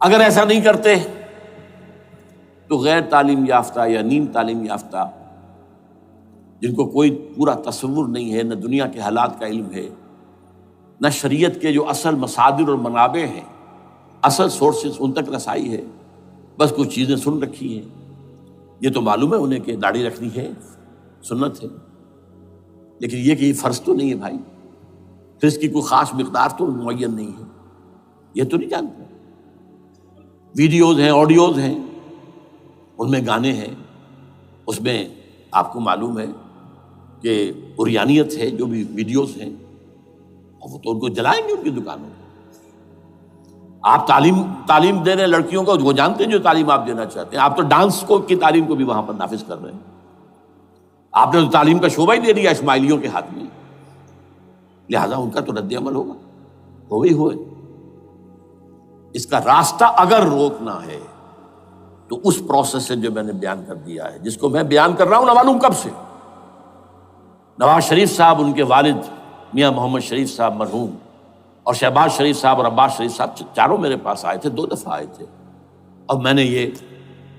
اگر ایسا نہیں کرتے تو غیر تعلیم یافتہ یا نیم تعلیم یافتہ، جن کو کوئی پورا تصور نہیں ہے، نہ دنیا کے حالات کا علم ہے، نہ شریعت کے جو اصل مصادر اور منابع ہیں، اصل سورسز، ان تک رسائی ہے، بس کچھ چیزیں سن رکھی ہیں۔ یہ تو معلوم ہے انہیں کہ داڑھی رکھنی ہے، سنت ہے، لیکن یہ کہ یہ فرض تو نہیں ہے بھائی، پھر اس کی کوئی خاص مقدار تو معین نہیں ہے، یہ تو نہیں جانتے۔ ویڈیوز ہیں، آڈیوز ہیں، ان میں گانے ہیں، اس میں آپ کو معلوم ہے کہ عریانیت ہے، جو بھی ویڈیوز ہیں، اور وہ تو ان کو جلائیں گے ان کی دکانوں میں۔ آپ تعلیم دے رہے ہیں لڑکیوں کو، وہ جانتے ہیں جو تعلیم آپ دینا چاہتے ہیں، آپ تو ڈانس کی تعلیم کو بھی وہاں پر نافذ کر رہے ہیں۔ آپ نے تو تعلیم کا شعبہ ہی دے دیا اسماعیلیوں کے ہاتھ میں، لہذا ان کا تو رد عمل ہوگا، ہوئے۔ اس کا راستہ اگر روکنا ہے تو اس پروسیس سے جو میں نے بیان کر دیا ہے، جس کو میں بیان کر رہا ہوں نہ معلوم کب سے۔ نواز شریف صاحب، ان کے والد میاں محمد شریف صاحب مرحوم، اور شہباز شریف صاحب اور عباس شریف صاحب چاروں میرے پاس آئے تھے، 2 دفعہ آئے تھے، اور میں نے یہ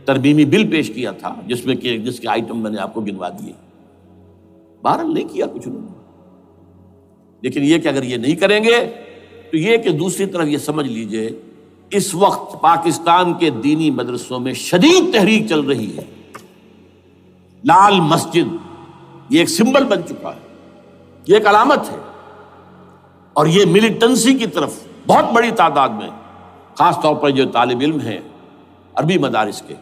ترمیمی بل پیش کیا تھا جس کے آئٹم میں نے آپ کو گنوا دیے۔ بہرحال نہیں کیا کچھ انہوں نے، لیکن یہ کہ اگر یہ نہیں کریں گے تو یہ کہ دوسری طرف یہ سمجھ لیجئے اس وقت پاکستان کے دینی مدرسوں میں شدید تحریک چل رہی ہے۔ لال مسجد یہ ایک سمبل بن چکا ہے، یہ ایک علامت ہے، اور یہ ملیٹنسی کی طرف بہت بڑی تعداد میں، خاص طور پر جو طالب علم ہیں عربی مدارس کے،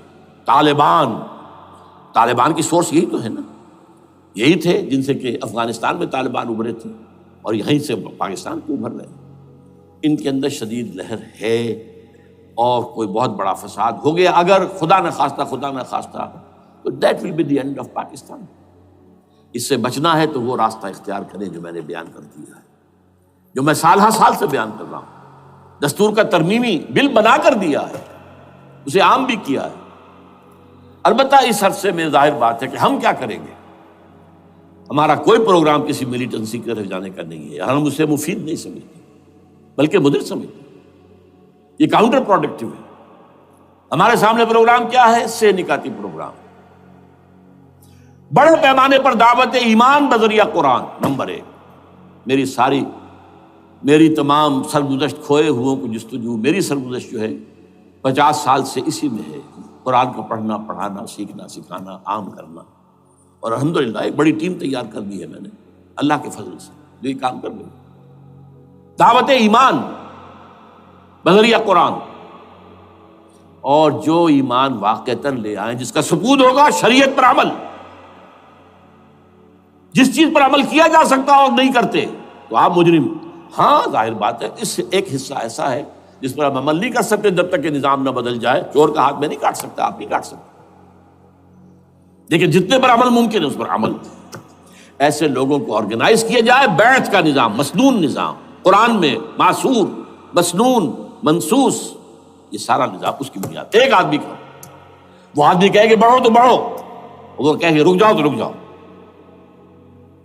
طالبان کی سورس یہی تو ہے نا، یہی تھے جن سے کہ افغانستان میں طالبان ابھرے تھے اور یہیں سے پاکستان کو ابھر رہے ہیں۔ ان کے اندر شدید لہر ہے، اور کوئی بہت بڑا فساد ہو گیا اگر خدا نہ خواستہ تو that will be the end of Pakistan. اس سے بچنا ہے تو وہ راستہ اختیار کریں جو میں نے بیان کر دیا ہے، جو میں سال سے بیان کر رہا ہوں۔ دستور کا ترمیمی بل بنا کر دیا ہے، اسے عام بھی کیا ہے۔ البتہ اس عرصے میں ظاہر بات ہے کہ ہم کیا کریں گے، ہمارا کوئی پروگرام کسی ملیٹنسی کی طرف جانے کا نہیں ہے، ہم اسے مفید نہیں سمجھتے بلکہ مضر سمجھتے، یہ کاؤنٹر پروڈکٹیو ہے۔ ہمارے سامنے پروگرام کیا ہے؟ سے نکاتی پروگرام، بڑے پیمانے پر دعوت ایمان بذریعہ قرآن، نمبر 1۔ میری تمام سرگزشت کھوئے ہوئوں کو جستجو، میری سرگزشت جو ہے 50 سال سے اسی میں ہے، قرآن کو پڑھنا، پڑھانا، سیکھنا، سکھانا، عام کرنا، اور الحمدللہ ایک بڑی ٹیم تیار کر دی ہے میں نے اللہ کے فضل سے، جو یہ کام کر رہی ہے۔ دعوت ایمان بذریعہ قرآن، اور جو ایمان واقعتاً لے آئیں، جس کا ثبوت ہوگا شریعت پر عمل، جس چیز پر عمل کیا جا سکتا اور نہیں کرتے تو آپ مجرم۔ ہاں ظاہر بات ہے اس سے ایک حصہ ایسا ہے جس پر آپ عمل نہیں کر سکتے جب تک کہ نظام نہ بدل جائے، چور کا ہاتھ میں نہیں کاٹ سکتا، آپ نہیں کاٹ سکتے، لیکن جتنے پر عمل ممکن ہے اس پر عمل۔ ایسے لوگوں کو آرگنائز کیا جائے، بیعت کا نظام، مسنون نظام، قرآن میں معصور، مسنون، منصوص، یہ سارا نظام اس کی بنیاد۔ ایک آدمی کا، وہ آدمی کہے کہ بڑھو تو بڑھو، وہ کہے کہ رک جاؤ تو رک جاؤ۔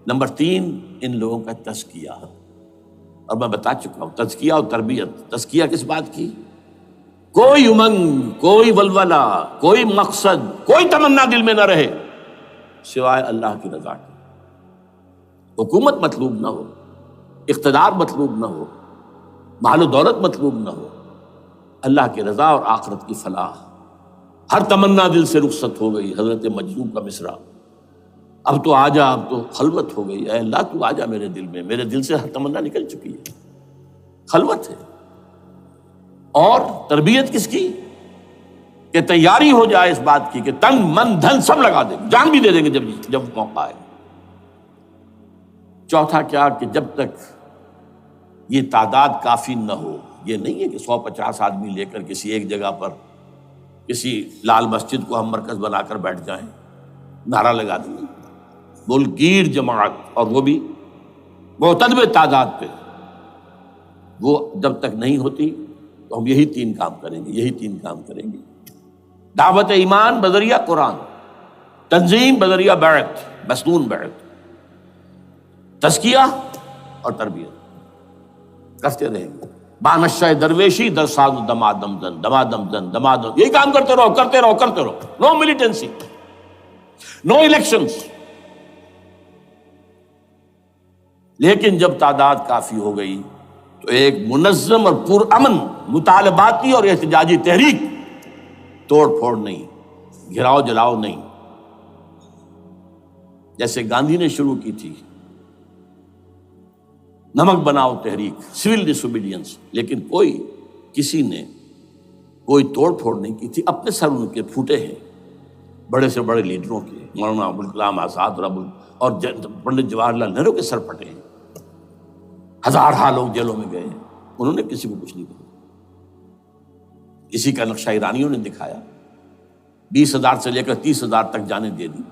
نمبر 3، ان لوگوں کا تزکیہ، اور میں بتا چکا ہوں تزکیہ اور تربیت۔ تزکیہ کس بات کی؟ کوئی امنگ، کوئی ولولہ، کوئی مقصد، کوئی تمنا دل میں نہ رہے سوائے اللہ کی رضا کے۔ حکومت مطلوب نہ ہو، اقتدار مطلوب نہ ہو، مال و دولت مطلوب نہ ہو، اللہ کی رضا اور آخرت کی فلاح۔ ہر تمنا دل سے رخصت ہو گئی، حضرت مجذوب کا مصرع، اب تو آ جا، اب تو خلوت ہو گئی، اے اللہ تو آ جا میرے دل میں، میرے دل سے ہر تمنا نکل چکی ہے، خلوت ہے۔ اور تربیت کس کی؟ کہ تیاری ہو جائے اس بات کی کہ تن من دھن سب لگا دیں گے، جان بھی دے دیں گے جب موقع آئے۔ چوتھا کیا؟ کہ جب تک یہ تعداد کافی نہ ہو، یہ نہیں ہے کہ 150 آدمی لے کر کسی ایک جگہ پر کسی لال مسجد کو ہم مرکز بنا کر بیٹھ جائیں، نعرہ لگا دیں گے، ملک گیر جماعت، اور وہ بھی معتدل تعداد پہ، وہ جب تک نہیں ہوتی تو ہم یہی تین کام کریں گے. دعوت ایمان بذریعہ قرآن، تنظیم بذریعہ بیعت، مسنون بیعت، تزکیہ اور تربیت کرتے رہیں گے. بانشہ درویشی در ساز دمادم زن، یہی کام کرتے رہو. نو ملیٹنسی، نو الیکشنز. لیکن جب تعداد کافی ہو گئی تو ایک منظم اور پرامن مطالباتی اور احتجاجی تحریک، توڑ پھوڑ نہیں، گھراؤ جلاؤ نہیں، جیسے گاندھی نے شروع کی تھی نمک بناؤ تحریک، سول ڈس اوبیڈینس، لیکن کسی نے کوئی توڑ پھوڑ نہیں کی تھی. اپنے سر ان کے پھوٹے ہیں بڑے سے بڑے لیڈروں کے، مولانا ابوالکلام آزاد اور پنڈت جواہر لال نہرو کے سر پھٹے ہیں. ہزارہ لوگ جیلوں میں گئے ہیں، انہوں نے کسی کو کچھ نہیں کہا. اسی کا نقشہ ایرانیوں نے دکھایا، 20,000 سے لے کر 30,000 تک جانیں دے دی،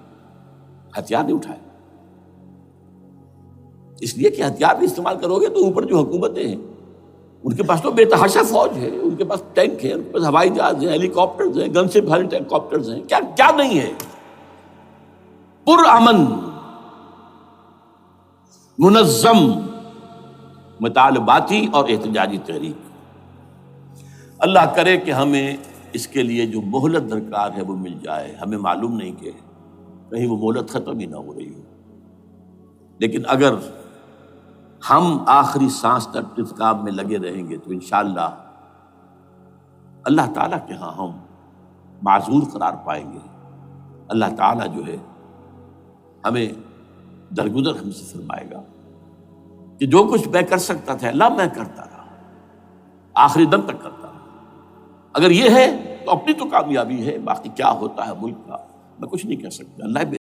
ہتھیار نہیں اٹھائے. اس لیے کہ ہتھیار بھی استعمال کرو گے تو اوپر جو حکومتیں ہیں ان کے پاس تو بے تحاشا فوج ہے، ان کے پاس ٹینک ہے، ان کے پاس ہوائی جہاز ہیں، ہیلی کاپٹرز ہیں، گن شپ ہیلی کاپٹرز ہیں، کیا نہیں ہے. پرامن منظم مطالباتی اور احتجاجی تحریک. اللہ کرے کہ ہمیں اس کے لیے جو مہلت درکار ہے وہ مل جائے. ہمیں معلوم نہیں کہ کہیں وہ مہلت ختم ہی نہ ہو رہی ہو، لیکن اگر ہم آخری سانس تک اس کام میں لگے رہیں گے تو انشاءاللہ اللہ تعالیٰ کے ہاں ہم معذور قرار پائیں گے. اللہ تعالیٰ جو ہے ہمیں درگزر ہم سے فرمائے گا کہ جو کچھ میں کر سکتا تھا اللہ میں کرتا رہا، آخری دم تک کرتا رہا. اگر یہ ہے تو اپنی تو کامیابی ہے، باقی کیا ہوتا ہے ملک کا میں کچھ نہیں کہہ سکتا. اللہ